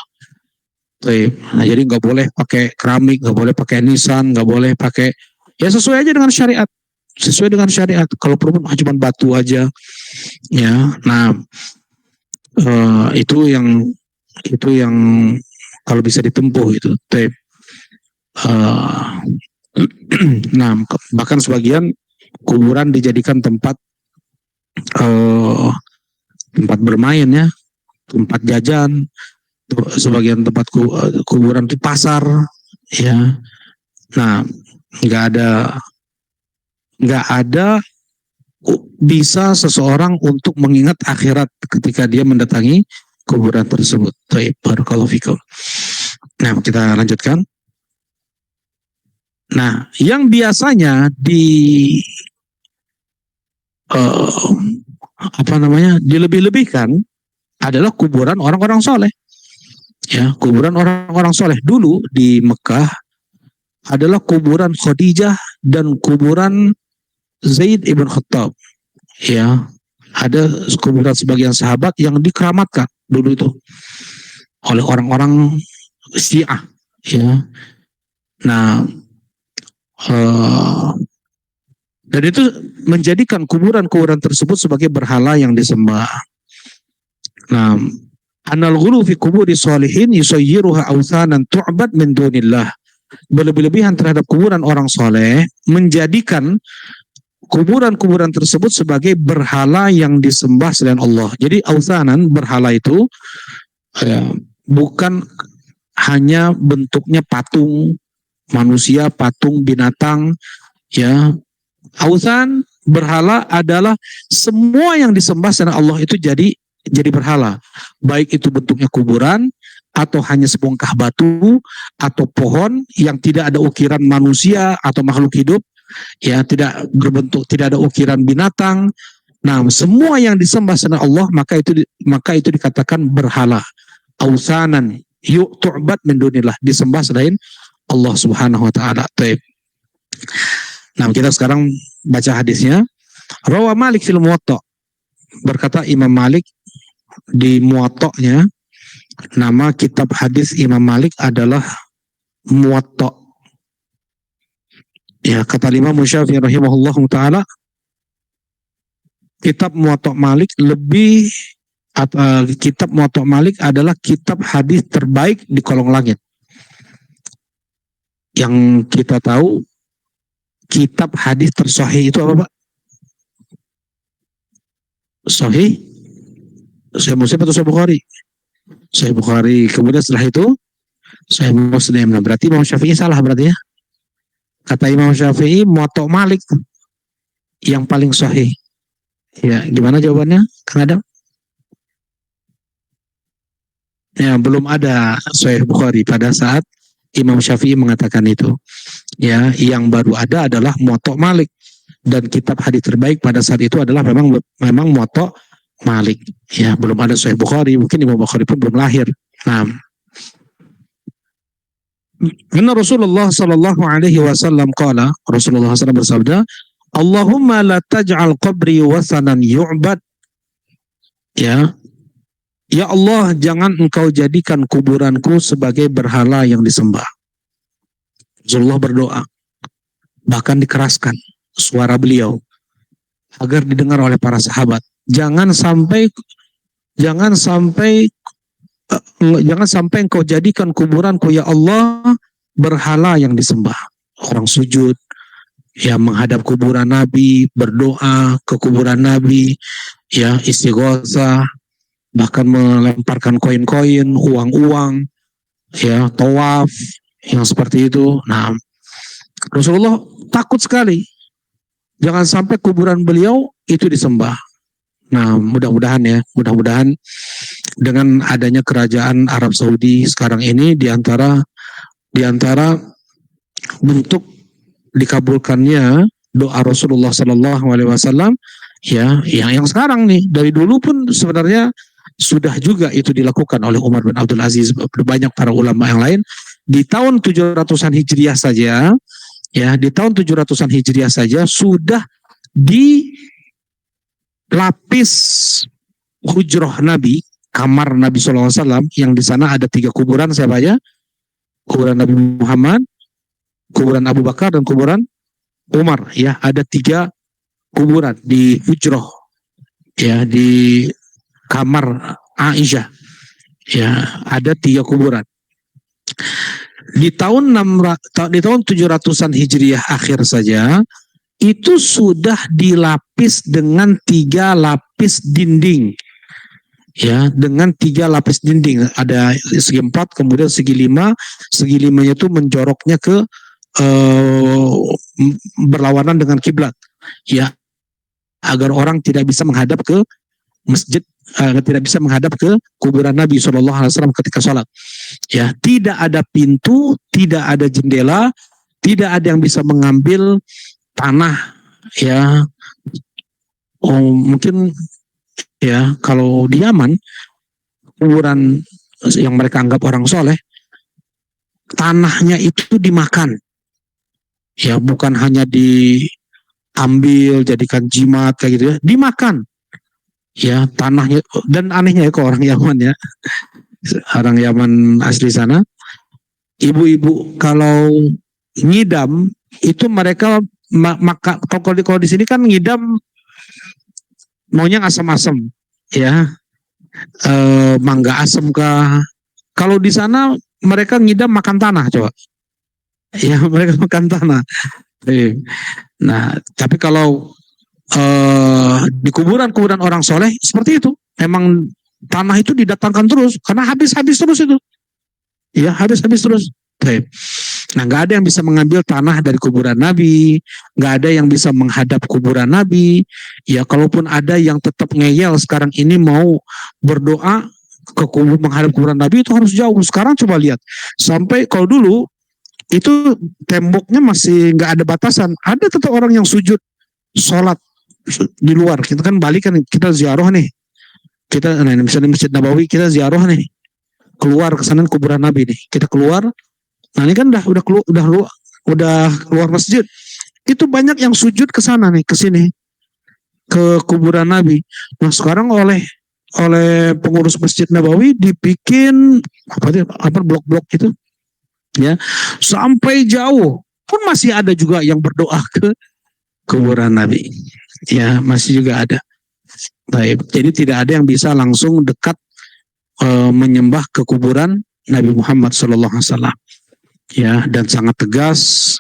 Nah, jadi nggak boleh pakai keramik, nggak boleh pakai nisan, nggak boleh pakai, ya sesuai aja dengan syariat, sesuai dengan syariat. Kalau perlu cuma batu aja, ya. Nah, itu yang kalau bisa ditempuh itu. Nah, bahkan sebagian kuburan dijadikan tempat bermain ya, tempat jajan, sebagian tempat kuburan di pasar, ya. Nah, nggak ada bisa seseorang untuk mengingat akhirat ketika dia mendatangi kuburan tersebut. Baik, barakallahu fikum. Nah, kita lanjutkan. Nah, yang biasanya dilebih-lebihkan adalah kuburan orang-orang soleh. Ya, kuburan orang-orang soleh dulu di Mekah adalah kuburan Khadijah dan kuburan Zaid ibn Khattab. Ya, ada kuburan sebagian sahabat yang dikeramatkan dulu itu oleh orang-orang Syiah. Ya, nah, dan itu menjadikan kuburan-kuburan tersebut sebagai berhala yang disembah. Nah, anal ghulu fi kuburi sholihin yusayyiruha awthanan tu'bad min dunillah. Berlebih-lebihan terhadap kuburan orang soleh menjadikan kuburan-kuburan tersebut sebagai berhala yang disembah selain Allah. Jadi awthanan, berhala itu bukan hanya bentuknya patung manusia, patung binatang, ya. Awthan, berhala adalah semua yang disembah selain Allah itu jadi berhala. Baik itu bentuknya kuburan, atau hanya sebongkah batu, atau pohon yang tidak ada ukiran manusia atau makhluk hidup, ya, tidak berbentuk, tidak ada ukiran binatang. Nah, semua yang disembah selain Allah maka itu dikatakan berhala. Awthanan tu'bad min dunillah, disembah selain Allah Subhanahu wa taala. Nah, kita sekarang baca hadisnya. Rawa Malik fil Muwatta. Berkata Imam Malik di Muwatta'nya, nama kitab hadis Imam Malik adalah Muwatta. Ya, kata Imam Syafi'i rahimahullah taala, kitab Muwatta Malik kitab Muwatta Malik adalah kitab hadis terbaik di kolong langit. Yang kita tahu kitab hadis tersahih itu apa, Pak? Sahih? Sahih Muslim atau Sahih Bukhari? Sahih Bukhari. Kemudian setelah itu Sahih Muslim. Nah, berarti Imam Syafi'i salah berarti ya. Kata Imam Syafi'i Muwatta Malik yang paling sahih. Ya, gimana jawabannya, Kang Adam? Ya, belum ada Sahih Bukhari pada saat Imam Syafi'i mengatakan itu. Ya, yang baru ada adalah Muwatta Malik, dan kitab hadis terbaik pada saat itu adalah memang Muwatta Malik. Ya, belum ada Sahih Bukhari, mungkin Imam Bukhari pun belum lahir. Nah, karena Rasulullah sallallahu alaihi wasallam qala, Rasulullah SAW bersabda, Allahumma la taj'al qabri wasanan yu'bad. Ya, ya Allah, jangan engkau jadikan kuburanku sebagai berhala yang disembah. Rasulullah berdoa, bahkan dikeraskan suara beliau agar didengar oleh para sahabat. Jangan sampai engkau jadikan kuburanku ya Allah berhala yang disembah. Orang sujud, ya, menghadap kuburan Nabi, berdoa ke kuburan Nabi, ya, istighosah, bahkan melemparkan koin-koin, uang-uang, ya, tawaf, yang seperti itu. Nah, Rasulullah takut sekali jangan sampai kuburan beliau itu disembah. Nah, mudah-mudahan dengan adanya kerajaan Arab Saudi sekarang ini, di antara bentuk dikabulkannya doa Rasulullah Sallallahu Alaihi Wasallam, ya, yang sekarang nih, dari dulu pun sebenarnya sudah juga itu dilakukan oleh Umar bin Abdul Aziz, banyak para ulama yang lain. Di tahun 700-an Hijriah saja, ya, di tahun 700-an Hijriah saja sudah dilapis hujrah Nabi, kamar Nabi SAW, yang di sana ada 3 kuburan, siapa aja? Kuburan Nabi Muhammad, kuburan Abu Bakar, dan kuburan Umar. Ya, ada 3 kuburan di hujrah, ya, di kamar Aisyah. Ya, ada 3 kuburan. Di tahun 700-an Hijriah akhir saja itu sudah dilapis dengan 3 lapis dinding. ya, dengan 3 lapis dinding, ada segi 4, kemudian segi 5, segi 5-nya itu menjoroknya ke uh, berlawanan dengan kiblat, ya, agar orang tidak bisa menghadap ke masjid, tidak bisa menghadap ke kuburan Nabi SAW ketika sholat. Ya, tidak ada pintu, tidak ada jendela, tidak ada yang bisa mengambil tanah, ya. Oh, mungkin ya kalau di Yaman, kuburan yang mereka anggap orang soleh, tanahnya itu dimakan, ya, bukan hanya diambil jadikan jimat kayak gitu ya, dimakan, ya, tanahnya. Dan anehnya ya, ke orang Yaman ya, orang Yaman asli sana, ibu-ibu kalau ngidam itu mereka maka kalau di sini kan ngidam maunya asam-asam, ya, mangga asam kah. Kalau di sana mereka ngidam makan tanah, coba, ya, mereka makan tanah. Nah, tapi kalau di kuburan-kuburan orang soleh seperti itu, memang tanah itu didatangkan terus karena habis-habis terus itu, ya, habis-habis terus. Nah, nggak ada yang bisa mengambil tanah dari kuburan Nabi, nggak ada yang bisa menghadap kuburan Nabi. Ya, kalaupun ada yang tetap ngeyel sekarang ini mau berdoa ke menghadap kuburan Nabi, itu harus jauh. Sekarang coba lihat, sampai kalau dulu itu temboknya masih nggak ada batasan, ada tetap orang yang sujud sholat di luar. Kita kan balik kan, kita ziarah nih, kita misalnya Masjid Nabawi, kita ziarah nih, keluar ke sana kuburan Nabi nih, kita keluar. Nah, ini kan udah keluar masjid. Itu banyak yang sujud ke sana nih, ke sini, ke kuburan Nabi. Nah, sekarang oleh pengurus Masjid Nabawi dibikin blok-blok gitu, ya, sampai jauh pun masih ada juga yang berdoa ke kuburan Nabi. Ya, masih juga ada. Baik, jadi tidak ada yang bisa langsung dekat menyembah ke kuburan Nabi Muhammad SAW. Ya, dan sangat tegas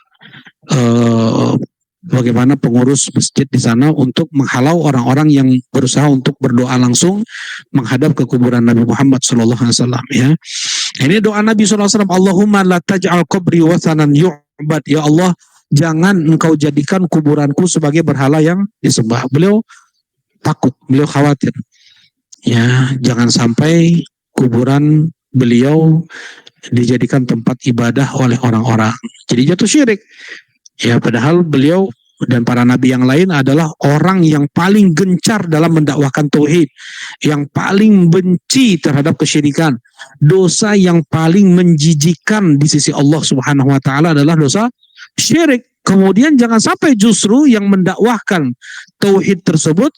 bagaimana pengurus masjid di sana untuk menghalau orang-orang yang berusaha untuk berdoa langsung menghadap ke kuburan Nabi Muhammad SAW. Ya, ini doa Nabi SAW. Allahumma la taj'al qabri wathanan yu'bad. Ya Allah, jangan engkau jadikan kuburanku sebagai berhala yang disembah. Beliau takut, beliau khawatir, ya, jangan sampai kuburan beliau dijadikan tempat ibadah oleh orang-orang, jadi jatuh syirik. Ya, padahal beliau dan para nabi yang lain adalah orang yang paling gencar dalam mendakwahkan tauhid, yang paling benci terhadap kesyirikan. Dosa yang paling menjijikkan di sisi Allah Subhanahu wa taala adalah dosa syirik. Kemudian jangan sampai justru yang mendakwahkan tauhid tersebut,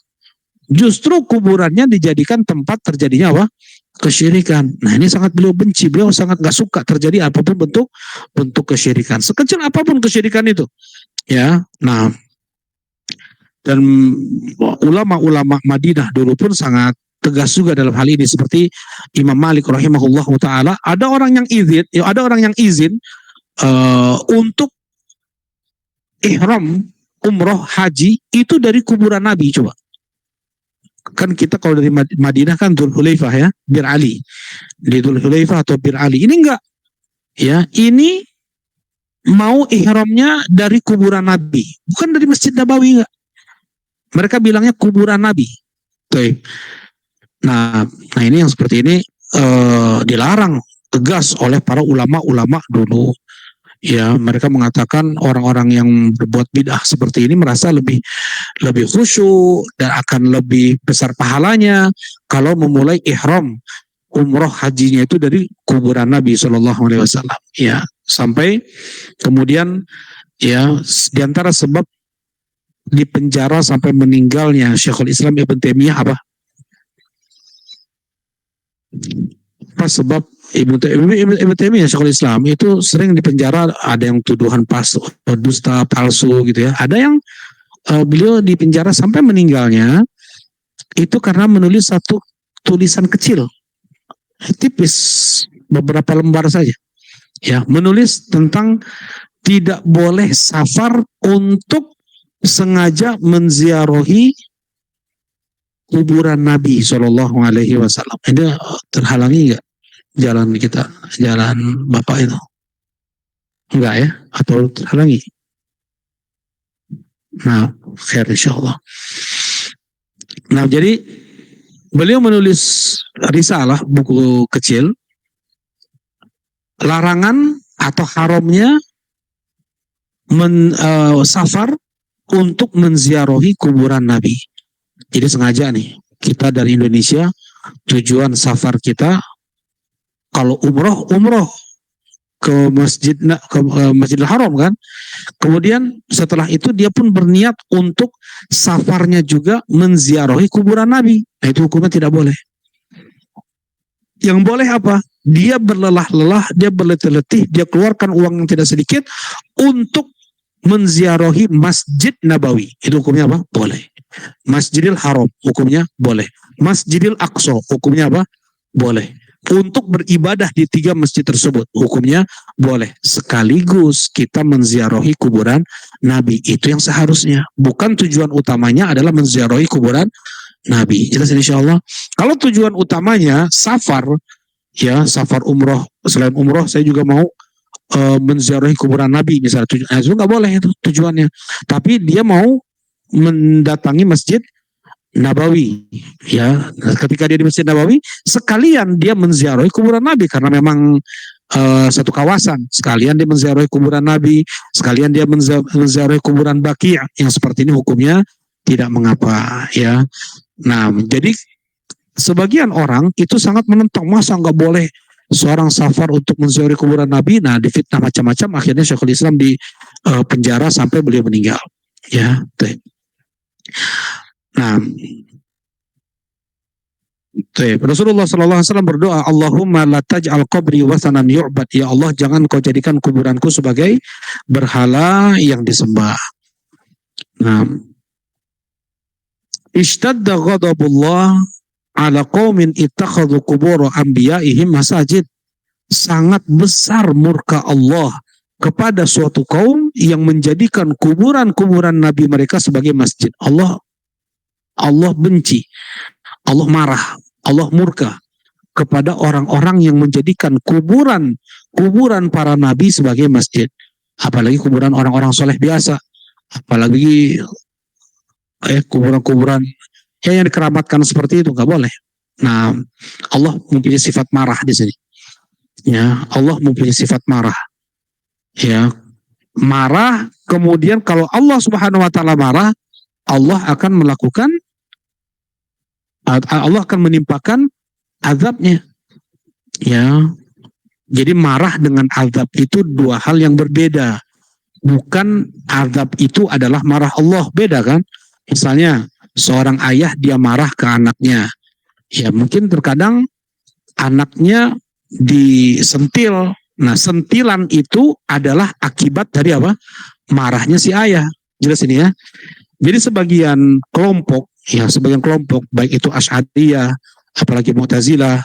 justru kuburannya dijadikan tempat terjadinya apa? Kesyirikan. Nah, ini sangat beliau benci, beliau sangat gak suka terjadi apapun bentuk kesyirikan, sekecil apapun kesyirikan itu, ya. Nah, dan ulama-ulama Madinah dulu pun sangat tegas juga dalam hal ini, seperti Imam Malik rahimahullah taala. Ada orang yang izin untuk ihram umroh haji itu dari kuburan Nabi. Coba, kan kita kalau dari Madinah kan Dzul Hulaifah, ya, Bir Ali, di Dzul Hulaifah atau Bir Ali. Ini enggak, ya, ini mau ihramnya dari kuburan Nabi, bukan dari Masjid Nabawi, enggak. Mereka bilangnya kuburan Nabi. Oke. Nah, ini yang seperti ini dilarang tegas oleh para ulama-ulama dulu. Ya, mereka mengatakan orang-orang yang berbuat bid'ah seperti ini merasa lebih khusyuk dan akan lebih besar pahalanya kalau memulai ihram umroh hajinya itu dari kuburan Nabi SAW. Ya, sampai kemudian, ya, diantara sebab dipenjara sampai meninggalnya Syekhul Islam Ibn Taimiyah apa? Pas sebab Ibnu Taimiyah Syekhul Islam itu sering dipenjara, ada yang tuduhan palsu, dusta, palsu gitu, ya. Ada yang beliau dipenjara sampai meninggalnya itu karena menulis satu tulisan kecil, tipis, beberapa lembar saja, ya, menulis tentang tidak boleh safar untuk sengaja menziarahi kuburan Nabi Shallallahu Alaihi Wasallam. Ini terhalangi nggak jalan kita, jalan Bapak itu? Enggak ya? Atau terhalangi? Nah, khair insyaallah. Nah, jadi beliau menulis risalah, buku kecil, larangan atau haramnya safar untuk menziarahi kuburan Nabi. Jadi sengaja nih, kita dari Indonesia, tujuan safar kita, kalau umroh ke Masjidil Haram kan. Kemudian setelah itu dia pun berniat untuk safarnya juga menziarahi kuburan Nabi. Nah, itu hukumnya tidak boleh. Yang boleh apa? Dia berlelah-lelah, dia berletih-letih, dia keluarkan uang yang tidak sedikit untuk menziarahi Masjid Nabawi. Itu hukumnya apa? Boleh. Masjidil Haram, hukumnya boleh. Masjidil Aqsa, hukumnya apa? Boleh. Untuk beribadah di 3 masjid tersebut, hukumnya boleh. Sekaligus kita menziarahi kuburan Nabi. Itu yang seharusnya. Bukan tujuan utamanya adalah menziarahi kuburan Nabi. Jelas insyaallah. Kalau tujuan utamanya safar, ya safar umroh, selain umroh saya juga mau menziarahi kuburan Nabi misalnya, itu nggak boleh itu tujuannya. Tapi dia mau mendatangi Masjid Nabawi, ya. Ketika dia di Masjid Nabawi, sekalian dia menziarahi kuburan Nabi karena memang satu kawasan. Sekalian dia menziarahi kuburan Nabi, sekalian dia menziarahi kuburan Baqi', yang seperti ini hukumnya tidak mengapa, ya. Nah, jadi sebagian orang itu sangat menentang, masa nggak boleh seorang safar untuk menziarahi kuburan Nabi. Nah, difitnah macam-macam, akhirnya Syekhul Islam di penjara sampai beliau meninggal, ya. Nah, Rasulullah SAW berdoa, Allahumma la taj'al qabri wasanan yu'bad. Ya Allah, jangan kau jadikan kuburanku sebagai berhala yang disembah. Nah, ishtadda ghadabullah ala qaumin ittakhadhu qubur anbiya'ihim masajid. Sangat besar murka Allah kepada suatu kaum yang menjadikan kuburan-kuburan nabi mereka sebagai masjid. Allah benci, Allah marah, Allah murka kepada orang-orang yang menjadikan kuburan para nabi sebagai masjid. Apalagi kuburan orang-orang soleh biasa, apalagi kuburan-kuburan yang dikeramatkan seperti itu, nggak boleh. Nah, Allah mempunyai sifat marah di sini. Ya, Allah mempunyai sifat marah. Ya, marah. Kemudian kalau Allah Subhanahu Wa Taala marah, Allah akan menimpakan azabnya. Ya. Jadi marah dengan azab itu 2 hal yang berbeda. Bukan azab itu adalah marah Allah, beda kan? Misalnya seorang ayah dia marah ke anaknya. Ya, mungkin terkadang anaknya disentil. Nah, sentilan itu adalah akibat dari apa? Marahnya si ayah. Jelas ini ya. Jadi sebagian kelompok, baik itu Asy'ariyah, apalagi Mu'tazilah,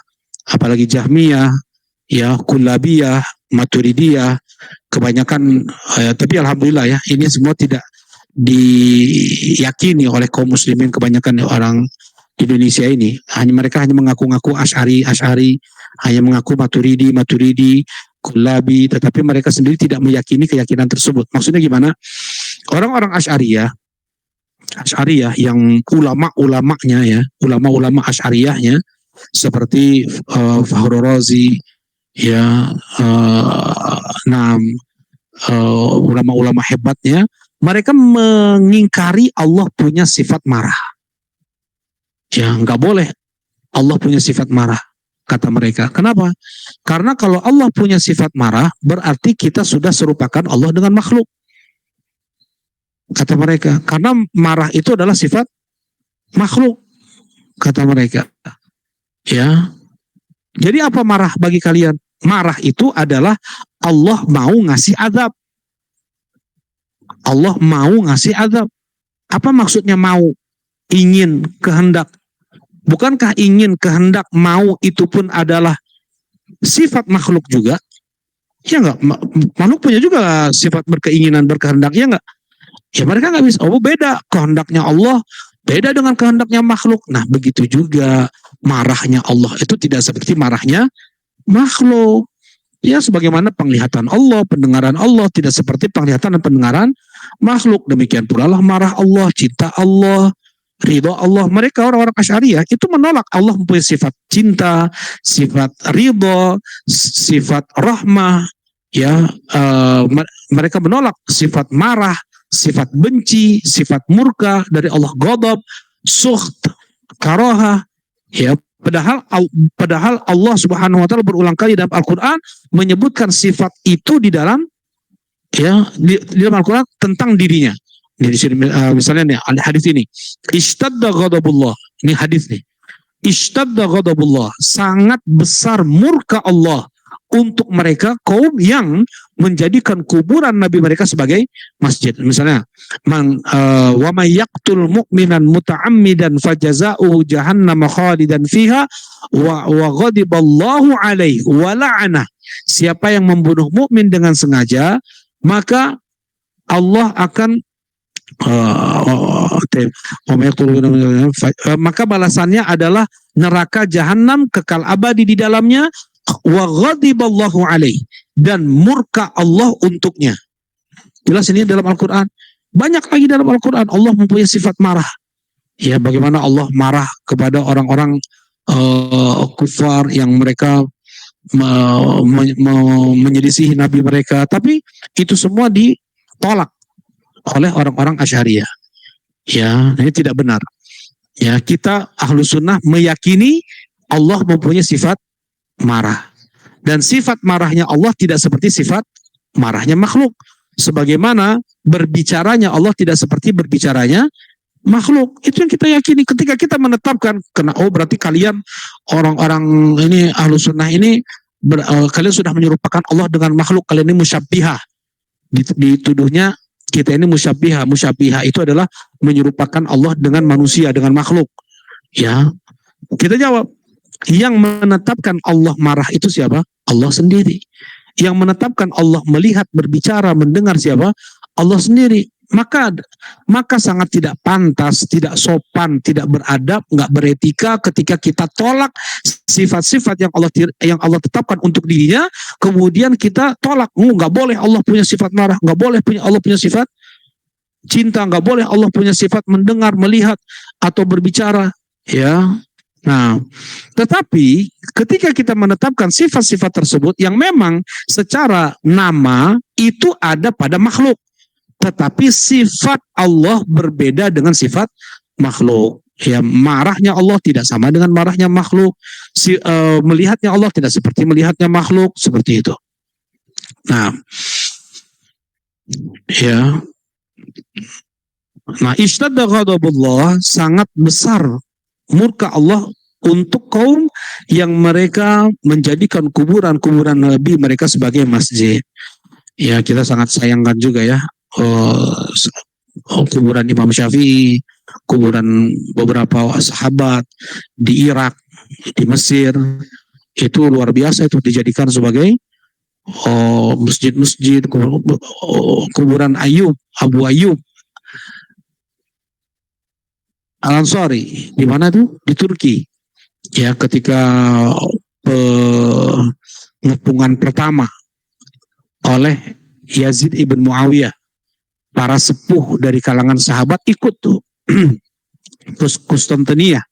apalagi Jahmiyah, ya, Kullabiyah, Maturidiyah, kebanyakan, tapi alhamdulillah ya, ini semua tidak diyakini oleh kaum muslimin, kebanyakan orang Indonesia ini. Mereka hanya mengaku-ngaku Asy'ari, hanya mengaku Maturidi, Kullabi, tetapi mereka sendiri tidak meyakini keyakinan tersebut. Maksudnya gimana? Orang-orang Asy'ariyah yang ulama-ulamanya ya, ulama-ulama Asy'ariyahnya seperti Fakhrul Razi, ya, ulama-ulama hebatnya, mereka mengingkari Allah punya sifat marah. Ya, nggak boleh Allah punya sifat marah, kata mereka. Kenapa? Karena kalau Allah punya sifat marah, berarti kita sudah serupakan Allah dengan makhluk, kata mereka. Karena marah itu adalah sifat makhluk, kata mereka. Ya. Jadi apa marah bagi kalian? Marah itu adalah Allah mau ngasih azab. Allah mau ngasih azab. Apa maksudnya mau? Ingin, kehendak. Bukankah ingin, kehendak, mau itu pun adalah sifat makhluk juga? Ya enggak? Makhluk punya juga sifat berkeinginan, berkehendak, ya enggak? Ya mereka nggak bisa. Oh, beda. Kehendaknya Allah Beda dengan kehendaknya makhluk. Nah, begitu juga marahnya Allah itu tidak seperti marahnya makhluk. Ya, sebagaimana penglihatan Allah, pendengaran Allah tidak seperti penglihatan dan pendengaran makhluk. Demikian pula lah marah Allah, cinta Allah, ridho Allah. Mereka orang-orang Asy'ariyah itu menolak Allah mempunyai sifat cinta, sifat ridho, sifat rahmah. Ya, mereka menolak sifat marah, sifat benci, sifat murka dari Allah, ghadab, sukht, karaha. Ya, padahal Allah Subhanahu wa taala berulang kali dalam Al-Qur'an menyebutkan sifat itu di dalam di dalam Al-Qur'an tentang dirinya. Di sini misalnya nih hadis ini, ishtadda ghadabullah. Ini hadis nih. Ishtadda ghadabullah, sangat besar murka Allah untuk mereka kaum yang menjadikan kuburan nabi mereka sebagai masjid. Misalnya, wa may yaqtul mu'minan muta'ammidan fajaza'uhu jahannam khalidan fiha wa ghadiballahu alaihi wa la'anah. Siapa yang membunuh mukmin dengan sengaja, maka Allah akan maka balasannya adalah neraka jahanam kekal abadi di dalamnya, wa ghadiballahu alaihi, dan murka Allah untuknya. Jelas ini dalam Al-Qur'an. Banyak lagi dalam Al-Qur'an Allah mempunyai sifat marah. Ya, bagaimana Allah marah kepada orang-orang kufar yang mereka menyelisihi nabi mereka, tapi itu semua ditolak oleh orang-orang Asy'ariyah. Ya, ini tidak benar. Ya, kita ahlu sunnah meyakini Allah mempunyai sifat marah, dan sifat marahnya Allah tidak seperti sifat marahnya makhluk. Sebagaimana berbicaranya Allah tidak seperti berbicaranya makhluk. Itu yang kita yakini. Ketika kita menetapkan, berarti kalian orang-orang ini ahlu sunnah ini kalian sudah menyerupakan Allah dengan makhluk, kalian ini musyabbihah. Dituduhnya kita ini musyabbihah. Musyabbihah itu adalah menyerupakan Allah dengan manusia, dengan makhluk. Ya, kita jawab, yang menetapkan Allah marah itu siapa? Allah sendiri. Yang menetapkan Allah melihat, berbicara, mendengar siapa? Allah sendiri. Maka sangat tidak pantas, tidak sopan, tidak beradab, nggak beretika ketika kita tolak sifat-sifat yang Allah tetapkan untuk dirinya, kemudian kita tolak. Nggak boleh Allah punya sifat marah, nggak boleh Allah punya sifat cinta, nggak boleh Allah punya sifat mendengar, melihat, atau berbicara. Ya. Nah, tetapi ketika kita menetapkan sifat-sifat tersebut yang memang secara nama itu ada pada makhluk, tetapi sifat Allah berbeda dengan sifat makhluk. Ya, marahnya Allah tidak sama dengan marahnya makhluk. Melihatnya Allah tidak seperti melihatnya makhluk, seperti itu. Nah, ya. Nah, ishtadda ghadabullah, sangat besar murka Allah untuk kaum yang mereka menjadikan kuburan-kuburan nabi mereka sebagai masjid. Ya, kita sangat sayangkan juga ya, kuburan Imam Syafi'i, kuburan beberapa sahabat di Irak, di Mesir, itu luar biasa, itu dijadikan sebagai masjid-masjid. Kuburan Abu Ayyub Al-Ansari, di mana tuh? Di Turki. Ya, ketika pengepungan pertama oleh Yazid ibn Muawiyah, para sepuh dari kalangan sahabat ikut tuh terus Konstantinia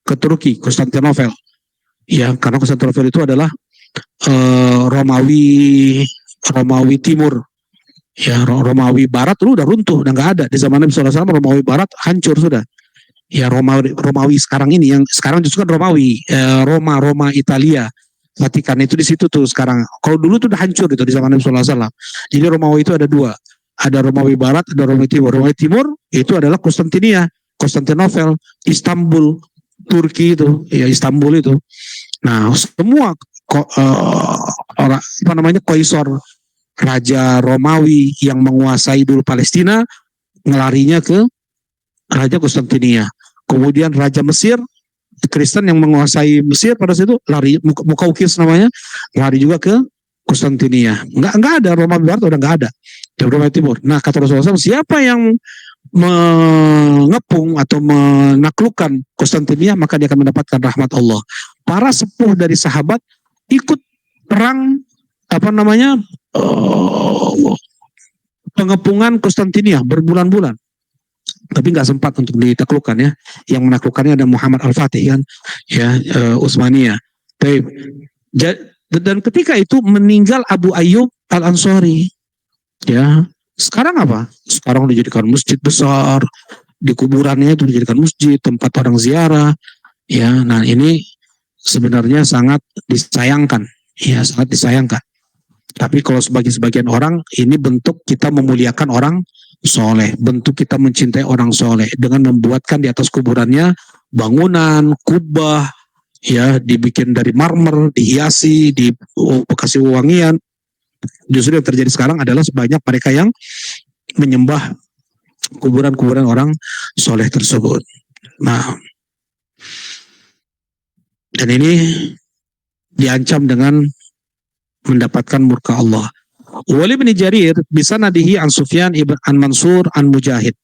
ke Turki, Konstantinopel. Ya, karena Konstantinopel itu adalah Romawi Timur. Ya, Romawi Barat lu udah runtuh, udah nggak ada. Di zaman Nabi SAW Romawi Barat hancur sudah. Ya, Romawi sekarang ini, yang sekarang justru kan Romawi, Roma Italia, Vatikan itu di situ tuh sekarang. Kalau dulu tuh udah hancur itu di zaman Nabi SAW. Jadi Romawi itu ada dua, ada Romawi Barat, ada Romawi Timur. Romawi Timur itu adalah Konstantinopel, Istanbul, Turki itu, ya Istanbul itu. Nah, semua Kaisar, Raja Romawi yang menguasai dulu Palestina ngelarinya ke Raja Konstantinia. Kemudian Raja Mesir, Kristen yang menguasai Mesir pada saat itu lari, Mukaukis namanya, lari juga ke Konstantinia. Enggak ada Romawi Barat, udah enggak ada. Dan Romawi Timur. Nah, kata Rasulullah SAW, siapa yang mengepung atau menaklukkan Konstantinia, maka dia akan mendapatkan rahmat Allah. Para sepuh dari sahabat ikut perang pengepungan Konstantinia berbulan-bulan, tapi nggak sempat untuk ditaklukkan ya. Yang menaklukkannya ada Muhammad Al-Fatih kan, ya, Utsmaniyah. Dan ketika itu meninggal Abu Ayyub Al-Ansari, ya. Sekarang apa? Sekarang dijadikan masjid besar, di kuburannya itu dijadikan masjid, tempat orang ziarah, ya. Nah ini sebenarnya sangat disayangkan, ya, sangat disayangkan. Tapi kalau sebagian orang, ini bentuk kita memuliakan orang soleh, bentuk kita mencintai orang soleh dengan membuatkan di atas kuburannya bangunan, kubah, ya, dibikin dari marmer, dihiasi, dikasih wewangian. Justru yang terjadi sekarang adalah sebanyak mereka yang menyembah kuburan-kuburan orang soleh tersebut. Nah, dan ini diancam dengan mendapatkan murka Allah. Wali bin Jarir bisa nadihi an Sufyan ibn an Mansur an Mujahid.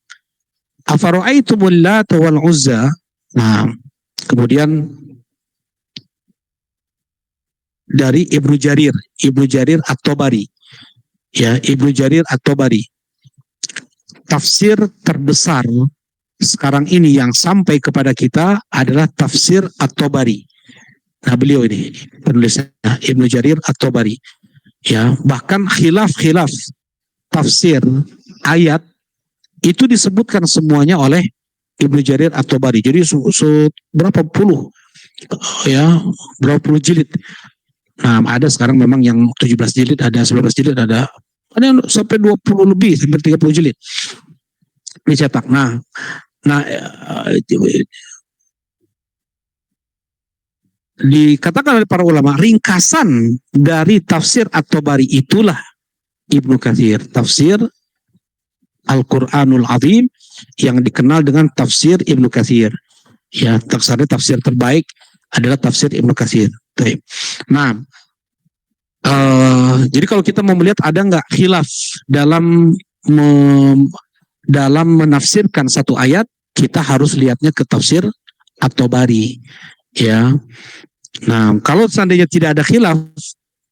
Afara'aitumul Lata wal Uzza. Nah, kemudian dari Ibnu Jarir At-Tabari. Ya, Ibnu Jarir At-Tabari. Tafsir terbesar sekarang ini yang sampai kepada kita adalah tafsir At-Tabari. Nah, beliau ini penulisnya Ibnu Jarir At-Tabari. Ya, bahkan khilaf tafsir ayat itu disebutkan semuanya oleh Ibnu Jarir At-Tabari. Jadi berapa puluh jilid. Nah, ada sekarang memang yang 17 jilid, ada 19 jilid, ada yang sampai 20 lebih, sampai 30 jilid dicetak. Nah, dikatakan oleh para ulama, ringkasan dari tafsir At-Tabari itulah Ibnu Katsir, tafsir Al-Quranul Azim yang dikenal dengan tafsir Ibnu Katsir. Ya, tafsir terbaik adalah tafsir Ibnu Katsir. Nah, jadi kalau kita mau melihat ada nggak khilaf dalam menafsirkan satu ayat, kita harus lihatnya ke tafsir At-Tabari. Ya, nah kalau seandainya tidak ada khilaf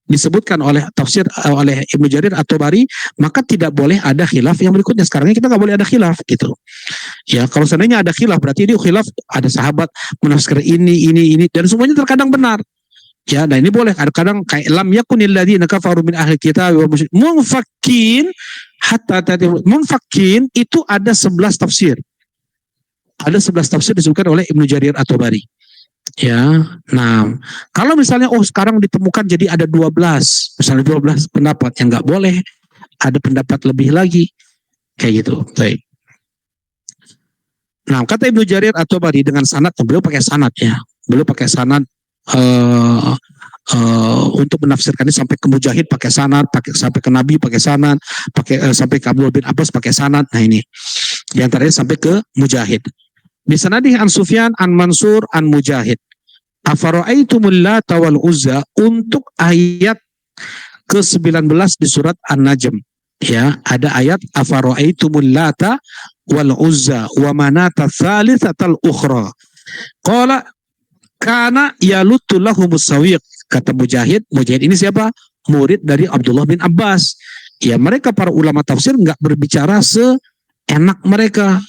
disebutkan oleh tafsir oleh Ibnu Jarir At-Tabari, maka tidak boleh ada khilaf yang berikutnya. Sekarang kita nggak boleh ada khilaf gitu. Ya, kalau seandainya ada khilaf berarti dia khilaf, ada sahabat menafsirkan ini dan semuanya terkadang benar. Ya, nah ini boleh. Kadang kayak lam yakunil ladzina kafaru min ahli kitab wal musyrikin munfakin hatta munfakin itu ada 11 tafsir. Ada 11 tafsir disebutkan oleh Ibnu Jarir At-Tabari. Ya, nah kalau misalnya sekarang ditemukan jadi ada 12, misalnya 12 pendapat, yang nggak boleh ada pendapat lebih lagi kayak gitu. Baik. Nah, kata Ibnu Jarir At-Tabari dengan sanad, beliau pakai sanad ya, beliau pakai sanad untuk menafsirkannya sampai ke Mujahid pakai sanad, sampai ke Nabi pakai sanad, sampai ke Abdullah bin Abbas pakai sanad. Nah ini diantaranya sampai ke Mujahid. Bisanadih an Sufyan an Mansur an Mujahid. Afara'aitumul Lata wal Uzza, untuk ayat ke-19 di surat An-Najm. Ya, ada ayat afara'aitumul Lata wal Uzza wa manata tsalitsatal ukhra. Qala kana yalutu lahumus sawiq. Kata Mujahid ini siapa? Murid dari Abdullah bin Abbas. Ya, mereka para ulama tafsir nggak berbicara seenak mereka,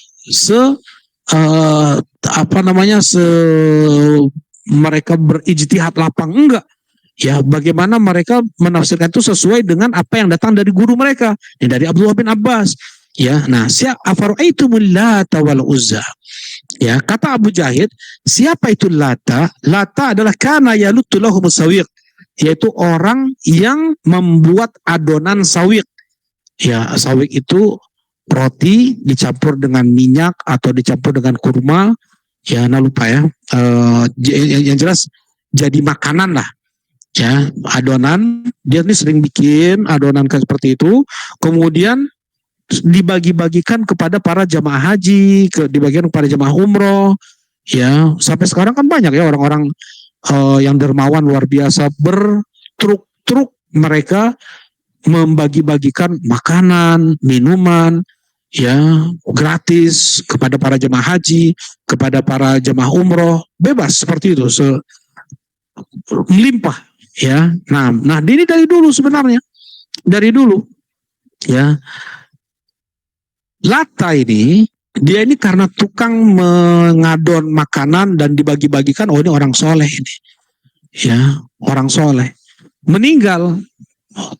mereka berijtihad lapang, enggak. Ya, bagaimana mereka menafsirkan itu sesuai dengan apa yang datang dari guru mereka, dari Abdullah bin Abbas. Ya, nah, afara'aitumul Lata wal Uzza. Ya, kata Abu Jahid, siapa itu Lata? Lata adalah kana yalutu lahumus sawiq, yaitu orang yang membuat adonan sawiq. Ya, sawiq itu roti dicampur dengan minyak atau dicampur dengan kurma. Ya, lupa ya. Yang jelas jadi makanan lah. Ya, adonan, dia ini sering bikin adonan kayak seperti itu, kemudian dibagi-bagikan kepada para jamaah haji, dibagikan kepada jamaah umroh. Ya, sampai sekarang kan banyak ya orang-orang yang dermawan luar biasa, bertruk-truk mereka membagi-bagikan makanan, minuman, ya, gratis kepada para jemaah haji, kepada para jemaah umroh, bebas seperti itu, melimpah, ya. Nah, ini dari dulu sebenarnya, dari dulu, ya. Lata ini, dia ini karena tukang mengadon makanan dan dibagi-bagikan, oh ini orang soleh ini, ya, orang soleh. Meninggal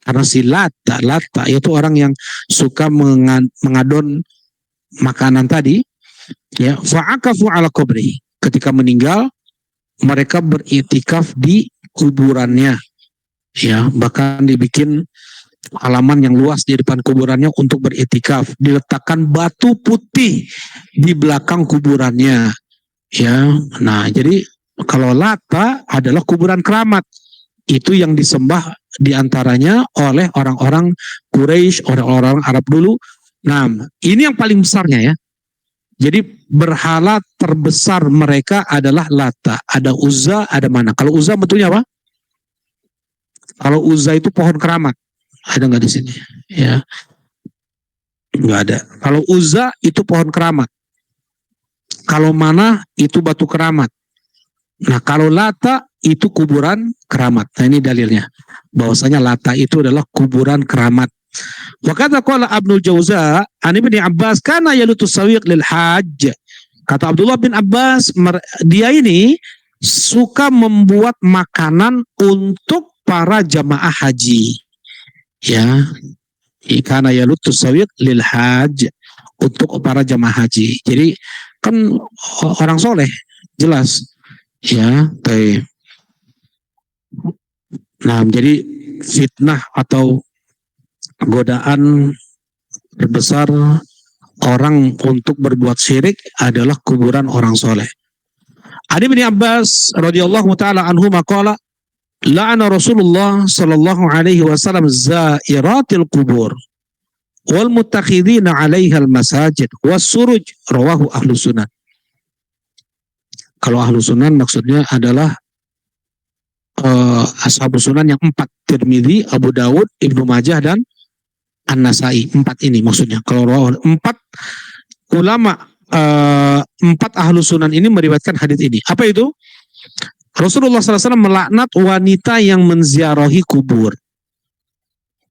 karena si Lata itu orang yang suka mengadon makanan tadi, ya. Fa'akafu ala kubri, ketika meninggal mereka beriktikaf di kuburannya, ya. Bahkan dibikin halaman yang luas di depan kuburannya untuk beriktikaf, diletakkan batu putih di belakang kuburannya, ya. Nah, jadi kalau Lata adalah kuburan keramat, itu yang disembah diantaranya oleh orang-orang Quraisy, orang-orang Arab dulu. Nah, ini yang paling besarnya, ya. Jadi berhala terbesar mereka adalah Lata. Ada Uzza, ada Mana. Kalau Uzza betulnya apa? Kalau Uzza itu pohon keramat. Ada nggak di sini? Ya, nggak ada. Kalau Uzza itu pohon keramat. Kalau Mana itu batu keramat. Nah, kalau Lata itu kuburan keramat. Nah, ini dalilnya. Bahwasanya Lata itu adalah kuburan keramat. Wa kata qala Ibnu Jauza, an Ibnu Abbas kana yalutu sawiq lil hajj. Kata Abdullah bin Abbas, dia ini suka membuat makanan untuk para jamaah haji. Ya, kana yalutu sawiq lil hajj, untuk para jamaah haji. Jadi kan orang soleh, jelas. Ya, baik. Nah, jadi fitnah atau godaan terbesar orang untuk berbuat syirik adalah kuburan orang soleh. Ali bin Abbas radhiyallahu taala anhu maqala la'ana Rasulullah sallallahu alaihi wasallam zairatil kubur wal muttakhidina 'alaiha al masajid was suruj, rawahu ahlu sunan. Kalau ahlu sunan maksudnya adalah ashabu sunan yang 4, Tirmidzi, Abu Dawud, Ibnu Majah dan An-Nasai. 4 ini maksudnya. Kalau 4 ulama, 4 ahlu sunan ini meriwayatkan hadis ini. Apa itu? Rasulullah SAW melaknat wanita yang menziarahi kubur.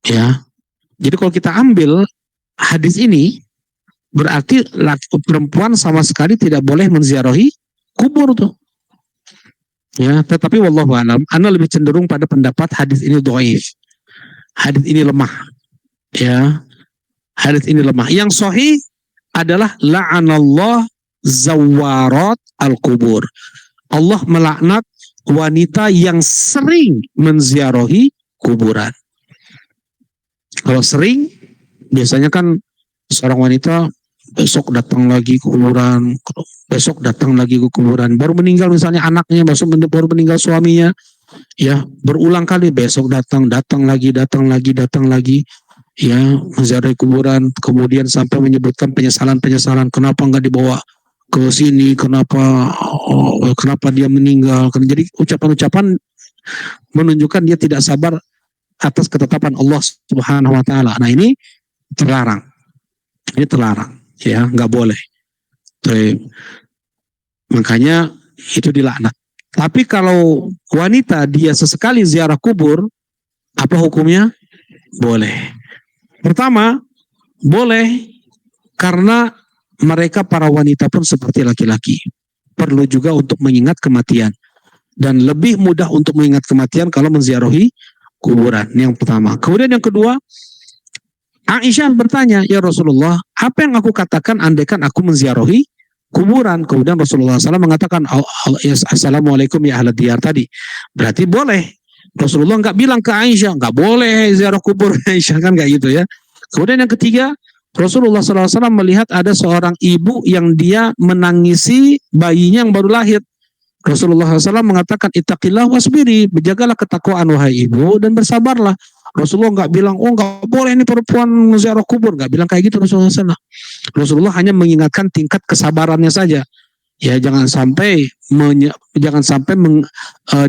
Ya. Jadi kalau kita ambil hadis ini, berarti perempuan sama sekali tidak boleh menziarahi kubur tuh. Ya, tetapi wallahu a'lam, ana lebih cenderung pada pendapat hadis ini dhaif. Hadis ini lemah. Ya. Hadis ini lemah. Yang sahih adalah la'anallah zawarat al-kubur. Allah melaknat wanita yang sering menziarahi kuburan. Kalau sering, biasanya kan seorang wanita besok datang lagi ke kuburan, besok datang lagi ke kuburan, baru meninggal misalnya anaknya, baru meninggal suaminya, ya, berulang kali besok datang lagi, ya, menziarahi kuburan, kemudian sampai menyebutkan penyesalan, kenapa nggak dibawa ke sini, kenapa dia meninggal. Jadi ucapan-ucapan menunjukkan dia tidak sabar atas ketetapan Allah Subhanahu wa taala. Nah, ini terlarang. Ini terlarang, ya, nggak boleh. Makanya itu dilaknat. Tapi kalau wanita dia sesekali ziarah kubur, apa hukumnya? Boleh. Pertama, boleh karena mereka para wanita pun seperti laki-laki. Perlu juga untuk mengingat kematian. Dan lebih mudah untuk mengingat kematian kalau menziarahi kuburan. Yang pertama. Kemudian yang kedua, Aisyah bertanya, ya Rasulullah, apa yang aku katakan andaikan aku menziarahi kuburan? Kemudian Rasulullah SAW mengatakan, Assalamualaikum ya ahla diyar tadi. Berarti boleh. Rasulullah nggak bilang ke Aisyah, nggak boleh ziarah kubur. Aisyah kan nggak gitu, ya. Kemudian yang ketiga, Rasulullah SAW melihat ada seorang ibu yang dia menangisi bayinya yang baru lahir. Rasulullah SAW mengatakan, ittaqillah wasbiri, berjagalah ketakwaan wahai ibu dan bersabarlah. Rasulullah nggak bilang, oh nggak boleh ini perempuan ziarah kubur, nggak bilang kayak gitu Rasulullah SAW. Rasulullah hanya mengingatkan tingkat kesabarannya saja. Ya, jangan sampai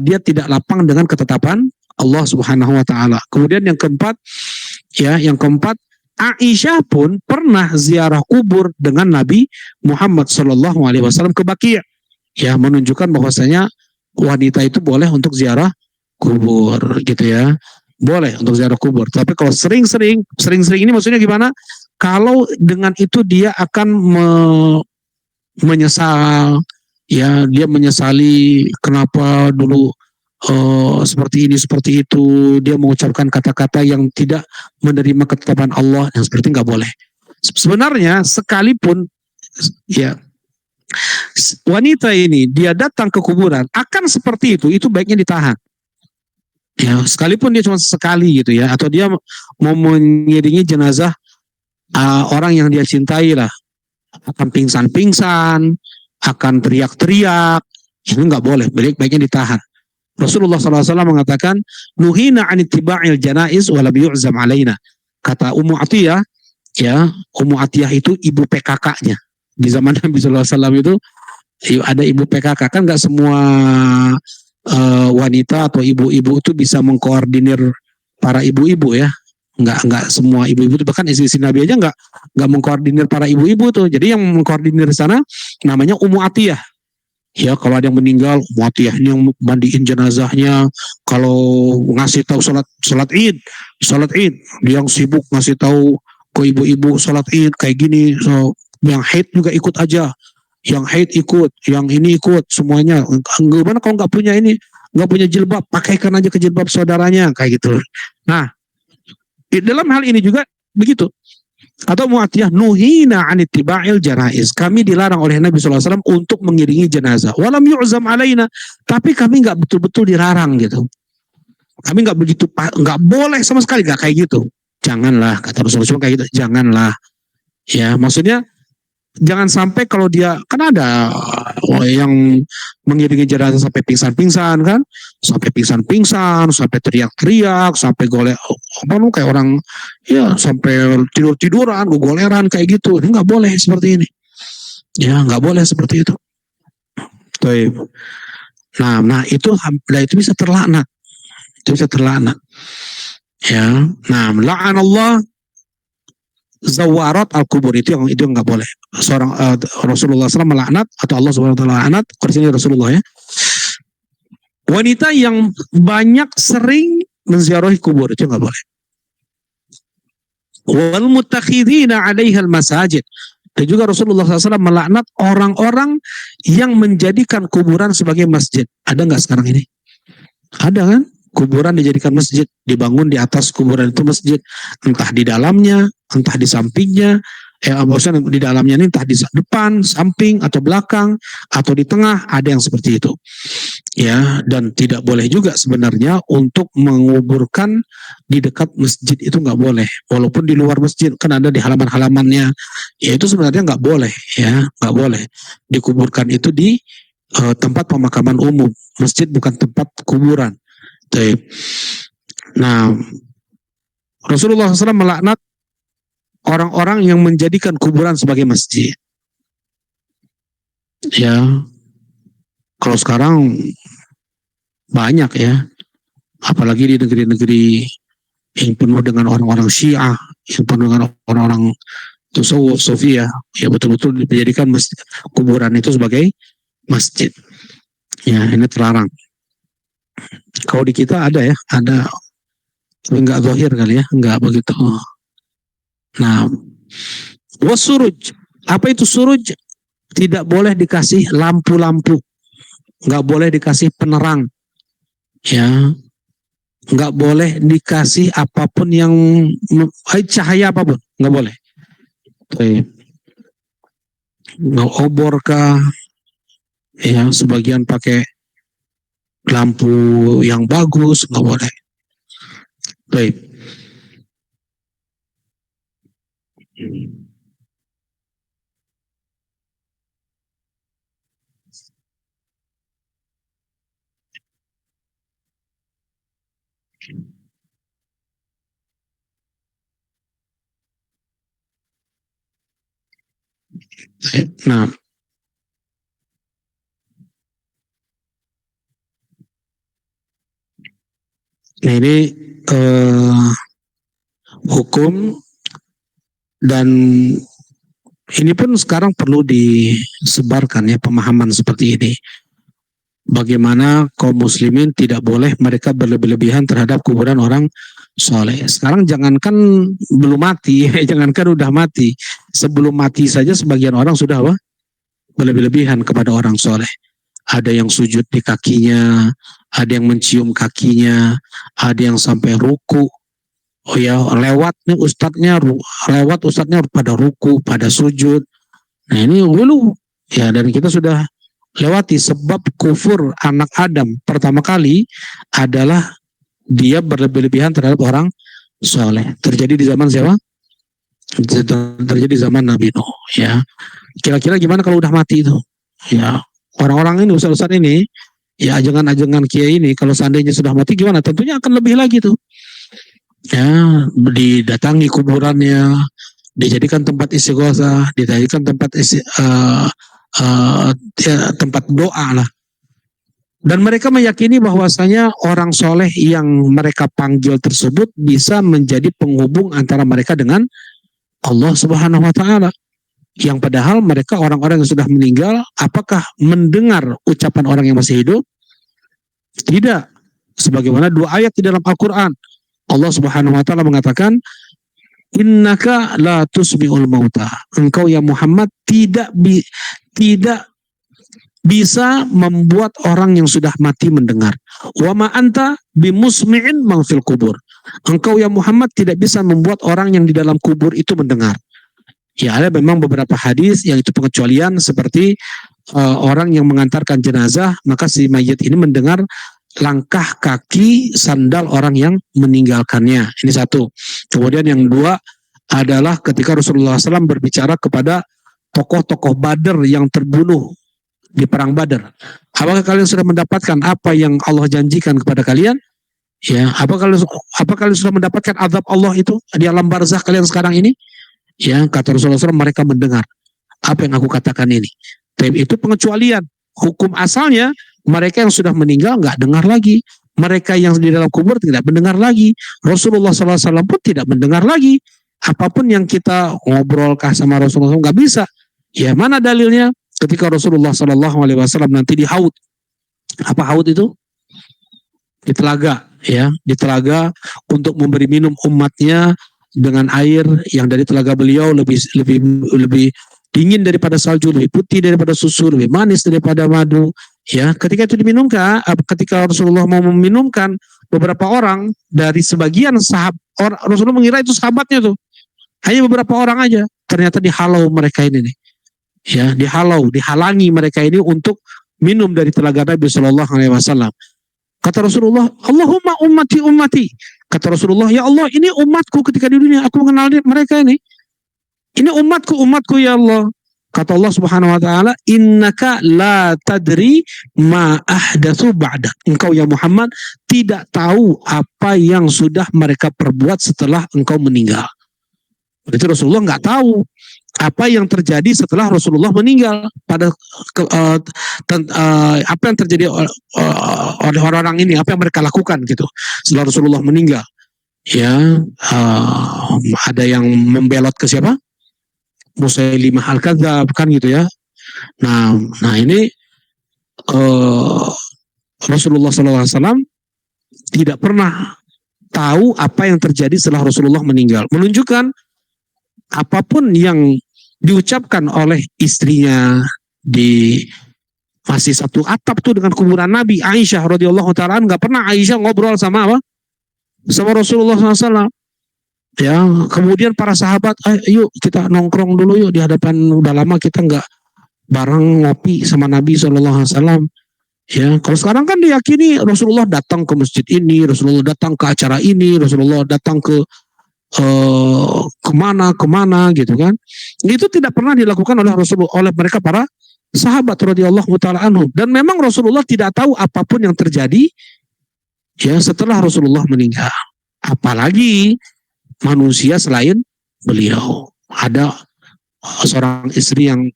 dia tidak lapang dengan ketetapan Allah Subhanahu wa taala. Kemudian yang keempat, Aisyah pun pernah ziarah kubur dengan Nabi Muhammad SAW ke Baqi'. Ya, menunjukkan bahwasanya wanita itu boleh untuk ziarah kubur gitu ya. Boleh untuk ziarah kubur. Tapi kalau sering-sering ini maksudnya gimana? Kalau dengan itu dia akan menyesal, ya dia menyesali kenapa dulu seperti ini seperti itu, dia mengucapkan kata-kata yang tidak menerima ketetapan Allah, yang seperti nggak boleh. Sebenarnya sekalipun ya wanita ini dia datang ke kuburan akan seperti itu baiknya ditahan. Ya, sekalipun dia cuma sekali gitu ya, atau dia mau mengiringi jenazah orang yang dia cintai lah, akan pingsan-pingsan, akan teriak-teriak, ini nggak boleh, baiknya ditahan. Rasulullah SAW mengatakan, nuhina anitiba'il janaiz walam yu'zam alaina. Kata Ummu Atiyah, ya, Ummu Atiyah itu ibu PKK-nya. Di zaman Nabi SAW itu ada ibu PKK, kan nggak semua wanita atau ibu-ibu itu bisa mengkoordinir para ibu-ibu ya. Nggak semua ibu-ibu itu, bahkan istri Nabi aja nggak mengkoordinir para ibu-ibu tuh. Jadi yang mengkoordinir sana namanya Ummu Atiyah. Ya, kalau ada yang meninggal, Muatiyah ini yang mandiin jenazahnya. Kalau ngasih tahu salat Id, dia yang sibuk ngasih tahu ke ibu-ibu salat Id kayak gini. So, yang haid juga ikut aja, yang haid ikut, yang ini ikut, semuanya. Gimana kalau nggak punya ini, nggak punya jilbab, pakaikan aja ke jilbab saudaranya kayak gitu. Nah, dalam hal ini juga begitu. Atau Mu'atiyah, nuhina anittiba'il janaiz. Kami dilarang oleh Nabi SAW untuk mengiringi jenazah. Walam yu'zam alaina. Tapi kami nggak betul-betul dilarang gitu. Kami nggak begitu, nggak boleh sama sekali, nggak kayak gitu. Janganlah, kata Rasulullah kayak gitu. Janganlah. Ya, maksudnya jangan sampai kalau dia, kan ada yang mengiringi jenazah sampai pingsan-pingsan kan, sampai pingsan-pingsan, sampai teriak-teriak, sampai golek apa lu kayak orang ya, sampai tidur-tiduran, goleran kayak gitu. Ini nggak boleh seperti ini. Ya, nggak boleh seperti itu. Tuh. Nah itu bisa terlaknat. Itu bisa terlaknat. Ya, nah, la'anallah zawarat al-kubur, itu yang nggak boleh. Seorang Rasulullah SAW melaknat, atau Allah Subhanahu wa taala melaknat, kursinya Rasulullah ya. Wanita yang banyak sering menziarahi kubur, itu nggak boleh. Wal mutakhidina 'alaiha al-masajid. Dan juga Rasulullah SAW melaknat orang-orang yang menjadikan kuburan sebagai masjid. Ada nggak sekarang ini? Ada kan? Kuburan dijadikan masjid, dibangun di atas kuburan itu masjid, entah di dalamnya, entah di sampingnya, maksudnya di dalamnya ini entah di depan, samping, atau belakang, atau di tengah, ada yang seperti itu. Ya, dan tidak boleh juga sebenarnya untuk menguburkan di dekat masjid, itu nggak boleh. Walaupun di luar masjid, kan ada di halaman-halamannya, ya itu sebenarnya nggak boleh, ya nggak boleh. Dikuburkan itu di tempat pemakaman umum, masjid bukan tempat kuburan. Nah, Rasulullah SAW melaknat orang-orang yang menjadikan kuburan sebagai masjid. Ya, kalau sekarang banyak ya, apalagi di negeri-negeri yang penuh dengan orang-orang Syiah, yang penuh dengan orang-orang tasawuf sufi ya, betul-betul dijadikan kuburan itu sebagai masjid. Ya, ini terlarang. Kalau di kita ada ya, ada, enggak zahir kali ya, enggak begitu. Nah, wasuruj, apa itu suruj? Tidak boleh dikasih lampu-lampu, nggak boleh dikasih penerang, ya, nggak boleh dikasih apapun yang cahaya apapun, nggak boleh. Nggak obor kah? Ya, sebagian pakai lampu yang bagus, nggak boleh. Baik. Nah, ini hukum Dan ini pun sekarang perlu disebarkan ya pemahaman seperti ini. Bagaimana kaum muslimin tidak boleh mereka berlebih-lebihan terhadap kuburan orang soleh. Sekarang jangankan belum mati, jangankan udah mati. Sebelum mati saja sebagian orang sudah apa? Berlebih-lebihan kepada orang soleh. Ada yang sujud di kakinya, ada yang mencium kakinya, ada yang sampai ruku. Oh ya, lewat nih ustadznya pada ruku, pada sujud. Nah ini dulu ya, dan kita sudah lewati sebab kufur anak Adam pertama kali adalah dia berlebih-lebihan terhadap orang soleh. Terjadi di zaman siapa? Terjadi di zaman Nabi Nuh. Ya, kira-kira gimana kalau udah mati itu? Ya, orang-orang ini ustaz-ustaz ini, ya ajangan-ajangan kiai ini, kalau seandainya sudah mati gimana? Tentunya akan lebih lagi tuh. Ya, didatangi kuburannya, dijadikan tempat istighosa, dijadikan tempat tempat doa lah. Dan mereka meyakini bahwasanya orang soleh yang mereka panggil tersebut bisa menjadi penghubung antara mereka dengan Allah Subhanahu wa Ta'ala. Yang padahal mereka orang-orang yang sudah meninggal, apakah mendengar ucapan orang yang masih hidup? Tidak. Sebagaimana dua ayat di dalam Al-Quran, Allah Subhanahu wa Ta'ala mengatakan, innaka la tusmi'ul mauta. Engkau ya Muhammad tidak bisa membuat orang yang sudah mati mendengar. Wa ma anta bimusmi'in man fil kubur. Engkau ya Muhammad tidak bisa membuat orang yang di dalam kubur itu mendengar. Ya, ada memang beberapa hadis yang itu pengecualian, seperti orang yang mengantarkan jenazah, maka si mayit ini mendengar langkah kaki sandal orang yang meninggalkannya. Ini satu. Kemudian yang dua adalah ketika Rasulullah SAW berbicara kepada tokoh-tokoh Badar yang terbunuh di perang Badar. Apakah kalian sudah mendapatkan apa yang Allah janjikan kepada kalian? Ya, apa kalian sudah mendapatkan azab Allah itu di alam barzah kalian sekarang ini? Ya, kata Rasulullah SAW, mereka mendengar apa yang aku katakan ini. Tapi itu pengecualian. Hukum asalnya mereka yang sudah meninggal nggak dengar lagi. Mereka yang di dalam kubur tidak mendengar lagi. Rasulullah SAW pun tidak mendengar lagi. Apapun yang kita ngobrolkah sama Rasulullah SAW nggak bisa. Ya, mana dalilnya? Ketika Rasulullah SAW nanti di haud. Apa haud itu? Di telaga, ya, di telaga untuk memberi minum umatnya dengan air yang dari telaga beliau lebih dingin daripada salju, lebih putih daripada susu, lebih manis daripada madu. Ya, ketika itu diminumkan, ketika Rasulullah mau meminumkan, beberapa orang dari sebagian sahabat, Rasulullah mengira itu sahabatnya tuh, hanya beberapa orang aja. Ternyata dihalau mereka ini nih. Ya, dihalangi mereka ini untuk minum dari telaga Nabi Shallallahu Alaihi Wasallam. Kata Rasulullah, Allahumma ummati. Kata Rasulullah, ya Allah, ini umatku ketika di dunia, aku mengenal mereka ini. Ini umatku ya Allah. Kata Allah Subhanahu wa Ta'ala, innaka la tadri ma ahdatsu ba'da. Engkau ya Muhammad tidak tahu apa yang sudah mereka perbuat setelah engkau meninggal. Berarti Rasulullah nggak tahu apa yang terjadi setelah Rasulullah meninggal, pada apa yang terjadi oleh orang-orang ini, apa yang mereka lakukan gitu setelah Rasulullah meninggal. Ya, ada yang membelot ke siapa? Musailimah al-Kadzab kan gitu ya. Nah ini Rasulullah SAW tidak pernah tahu apa yang terjadi setelah Rasulullah meninggal. Menunjukkan apapun yang diucapkan oleh istrinya di masih satu atap tuh dengan kuburan Nabi, Aisyah radhiyallahu taala, nggak pernah Aisyah ngobrol sama apa? Sama Rasulullah SAW. Ya, kemudian para sahabat, yuk kita nongkrong dulu yuk di hadapan, udah lama kita nggak bareng ngopi sama Nabi SAW. Ya, kalau sekarang kan diyakini Rasulullah datang ke masjid ini, Rasulullah datang ke acara ini, Rasulullah datang ke kemana gitu kan. Itu tidak pernah dilakukan oleh Rasulullah, oleh mereka para sahabat radhiyallahu taala anhu. Dan memang Rasulullah tidak tahu apapun yang terjadi ya setelah Rasulullah meninggal. Apalagi manusia selain beliau. Ada seorang istri yang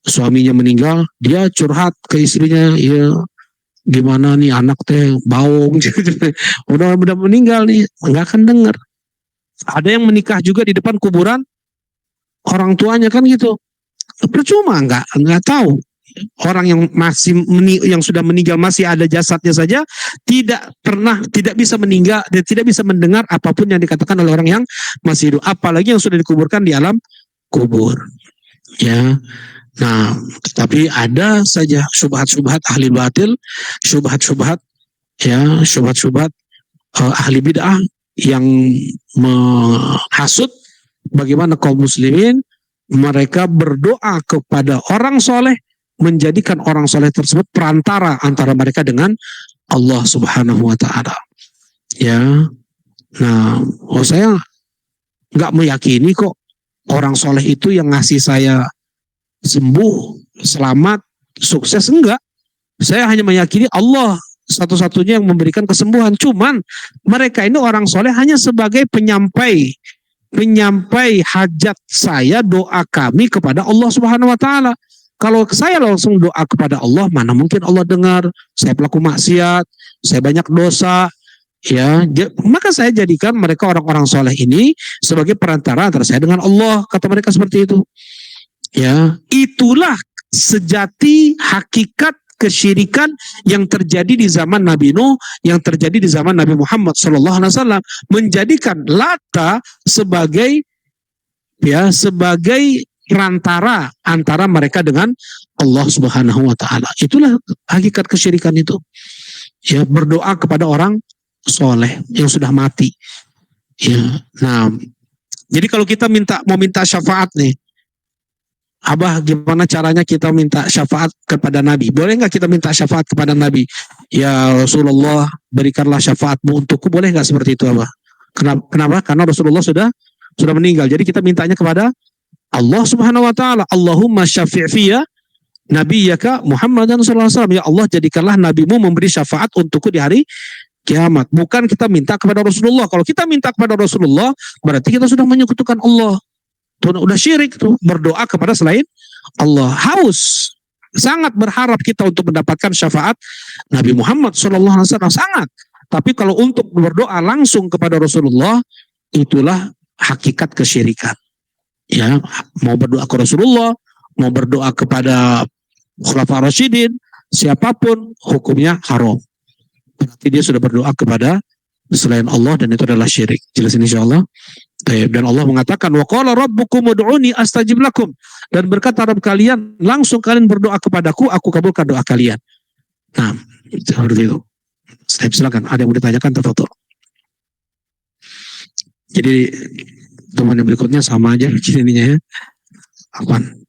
suaminya meninggal, dia curhat ke istrinya, ya gimana nih anak teh bau udah meninggal nih, nggak akan dengar. Ada yang menikah juga di depan kuburan orang tuanya kan gitu. Percuma nggak tahu. Orang yang yang sudah meninggal masih ada jasadnya saja tidak bisa meninggal dan tidak bisa mendengar apapun yang dikatakan oleh orang yang masih hidup, apalagi yang sudah dikuburkan di alam kubur. Ya. Nah, tapi ada saja syubhat-syubhat ahli batil, syubhat-syubhat ahli bid'ah yang menghasut bagaimana kaum muslimin mereka berdoa kepada orang soleh, menjadikan orang soleh tersebut perantara antara mereka dengan Allah Subhanahu wa Ta'ala. Ya, nah, saya nggak meyakini kok orang soleh itu yang ngasih saya sembuh, selamat, sukses, enggak. Saya hanya meyakini Allah satu-satunya yang memberikan kesembuhan. Cuman mereka ini orang soleh hanya sebagai penyampai hajat saya, doa kami kepada Allah Subhanahu wa Ta'ala. Kalau saya langsung doa kepada Allah, mana mungkin Allah dengar? Saya pelaku maksiat, saya banyak dosa, ya. Maka saya jadikan mereka orang-orang soleh ini sebagai perantara antara saya dengan Allah, kata mereka seperti itu. Ya, itulah sejati hakikat kesyirikan yang terjadi di zaman Nabi Nuh, yang terjadi di zaman Nabi Muhammad SAW, menjadikan Lata sebagai perantara antara mereka dengan Allah Subhanahu wa Ta'ala. Itulah hakikat kesyirikan itu. Ya, berdoa kepada orang soleh yang sudah mati. Ya, nah, jadi kalau kita mau minta syafaat nih, Abah, gimana caranya kita minta syafaat kepada Nabi? Boleh nggak kita minta syafaat kepada Nabi? Ya Rasulullah, berikanlah syafaatmu untukku. Boleh nggak seperti itu, Abah? Kenapa? Karena Rasulullah sudah meninggal. Jadi kita mintanya kepada Allah Subhanahu wa Ta'ala. Allahumma syafi' fiyya nabiyyaka Muhammadan sallallahu alaihi wasallam. Ya Allah, jadikanlah nabimu memberi syafaat untukku di hari kiamat. Bukan kita minta kepada Rasulullah. Kalau kita minta kepada Rasulullah, berarti kita sudah menyekutukan Allah. Tuh, udah syirik tuh, berdoa kepada selain Allah. Sangat berharap kita untuk mendapatkan syafaat Nabi Muhammad sallallahu alaihi wasallam, sangat. Tapi kalau untuk berdoa langsung kepada Rasulullah, itulah hakikat kesyirikan. Ya, mau berdoa ke Rasulullah, mau berdoa kepada Khulafaur Rasyidin, siapapun hukumnya haram. Berarti dia sudah berdoa kepada selain Allah dan itu adalah syirik. Jelasin insyaallah. Dan Allah mengatakan, wa qala rabbukum ud'uni astajib lakum, dan berkata Rabb kalian, langsung kalian berdoa kepadaku, aku kabulkan doa kalian. Nah, seperti itu. Silakan, ada yang mau ditanyakan, tafadhol. Jadi teman yang berikutnya sama aja ininya ya. Apaan?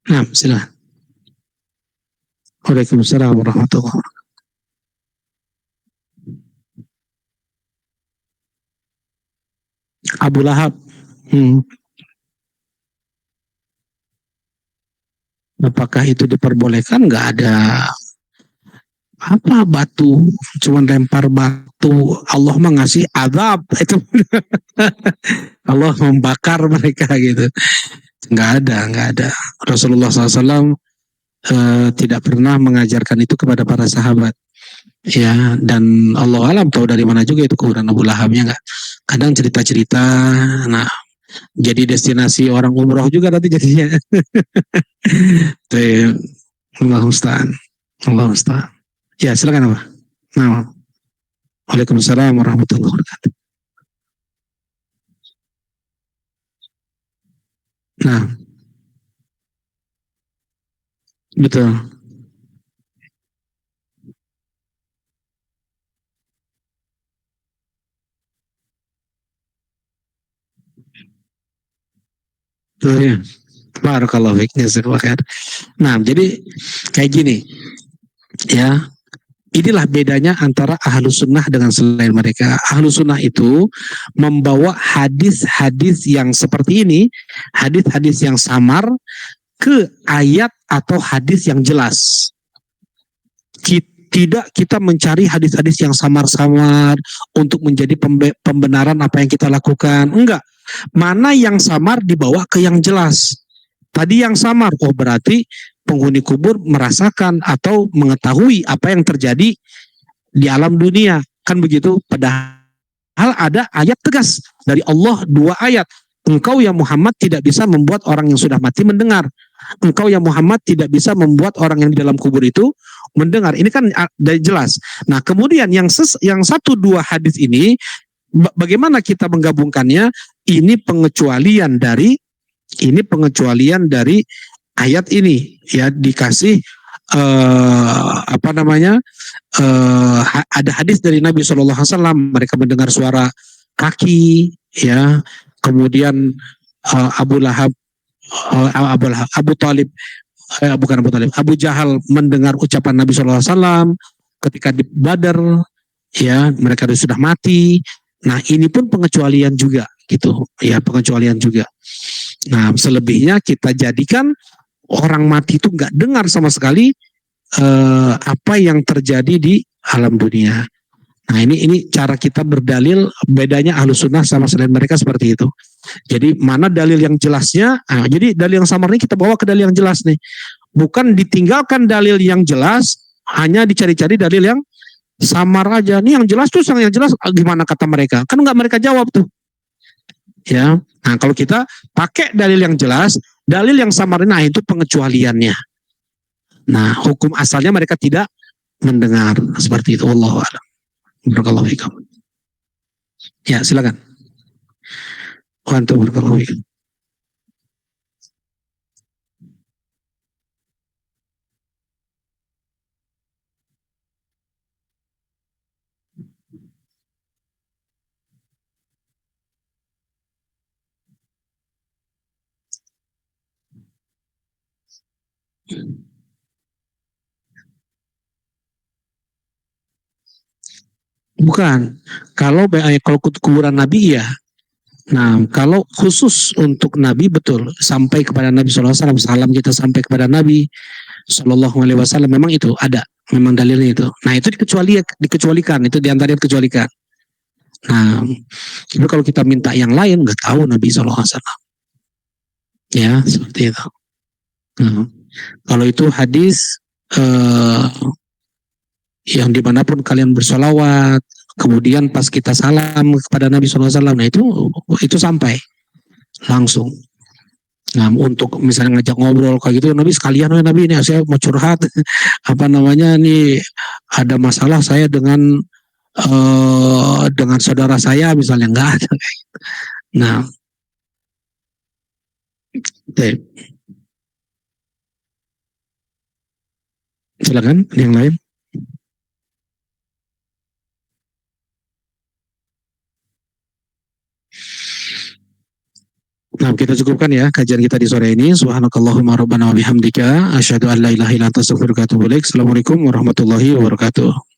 Nah, silakan. Waalaikumsalam warahmatullahi wabarakatuh. Abu Lahab. Apakah itu diperbolehkan? Nggak ada apa batu, cuman lempar batu, Allah mengasih azab itu. Allah membakar mereka gitu. Nggak ada. Rasulullah SAW tidak pernah mengajarkan itu kepada para sahabat. Ya, dan Allah alam tahu dari mana juga itu kuburan Abu Lahabnya nggak. Kadang cerita-cerita, nah jadi destinasi orang umroh juga nanti jadinya. Allah musta'an. Ya, silakan apa? Nah, Waalaikumsalam warahmatullahi wabarakatuh. Nah, betul. Betul ya. Barakallahu fiik. Nah, jadi kayak gini. Ya, inilah bedanya antara ahlu sunnah dengan selain mereka. Ahlu sunnah itu membawa hadis-hadis yang seperti ini, hadis-hadis yang samar, ke ayat atau hadis yang jelas. Tidak kita mencari hadis-hadis yang samar-samar untuk menjadi pembenaran apa yang kita lakukan. Enggak. Mana yang samar dibawa ke yang jelas. Tadi yang samar, oh berarti penghuni kubur merasakan atau mengetahui apa yang terjadi di alam dunia. Kan begitu? Padahal ada ayat tegas dari Allah, 2 ayat. Engkau ya Muhammad tidak bisa membuat orang yang sudah mati mendengar. Engkau ya Muhammad tidak bisa membuat orang yang di dalam kubur itu mendengar. Ini kan jelas. Nah, kemudian yang 1-2 hadis ini bagaimana kita menggabungkannya? Ini pengecualian dari ayat ini, ya, dikasih ada hadis dari Nabi SAW, mereka mendengar suara kaki, ya, kemudian Abu Jahal mendengar ucapan Nabi SAW ketika di Badar, ya, mereka sudah mati. Nah, ini pun pengecualian juga, gitu, ya, pengecualian juga. Nah, selebihnya kita jadikan orang mati itu nggak dengar sama sekali apa yang terjadi di alam dunia. Nah, ini cara kita berdalil, bedanya Ahlus Sunnah sama selain mereka seperti itu. Jadi mana dalil yang jelasnya? Nah, jadi dalil yang samar ini kita bawa ke dalil yang jelas nih. Bukan ditinggalkan dalil yang jelas, hanya dicari-cari dalil yang samar aja. Nih yang jelas tuh, yang jelas gimana kata mereka? Kan nggak mereka jawab tuh. Ya. Nah, kalau kita pakai dalil yang jelas, dalil yang samar, nah itu pengecualiannya. Nah, hukum asalnya mereka tidak mendengar seperti itu. Wallahu a'lam. Barakallahu fikum. Ya, silakan. Wa antum barakallahu fikum. Bukan. Kalau kuburan Nabi ya. Nah, kalau khusus untuk Nabi, betul, sampai kepada Nabi SAW, salam kita sampai kepada Nabi SAW, memang itu ada, memang dalilnya itu. Nah, itu dikecualikan, itu diantara yang dikecualikan. Nah, itu kalau kita minta yang lain, nggak tahu Nabi SAW. Ya, seperti itu. Nah, kalau itu hadis yang dimanapun kalian bersolawat, kemudian pas kita salam kepada Nabi SAW, nah itu sampai langsung. Nah, untuk misalnya ngajak ngobrol kayak gitu, Nabi sekalian, Nabi ini saya mau curhat, nih ada masalah saya dengan saudara saya misalnya, nggak ada. Nah, silakan yang lain. Nah, kita cukupkan ya kajian kita di sore ini. Subhanakallahumma rabbana wa bihamdika asyhadu an la ilaha illa anta astaghfiruka wa atubu ilaik. Assalamualaikum warahmatullahi wabarakatuh.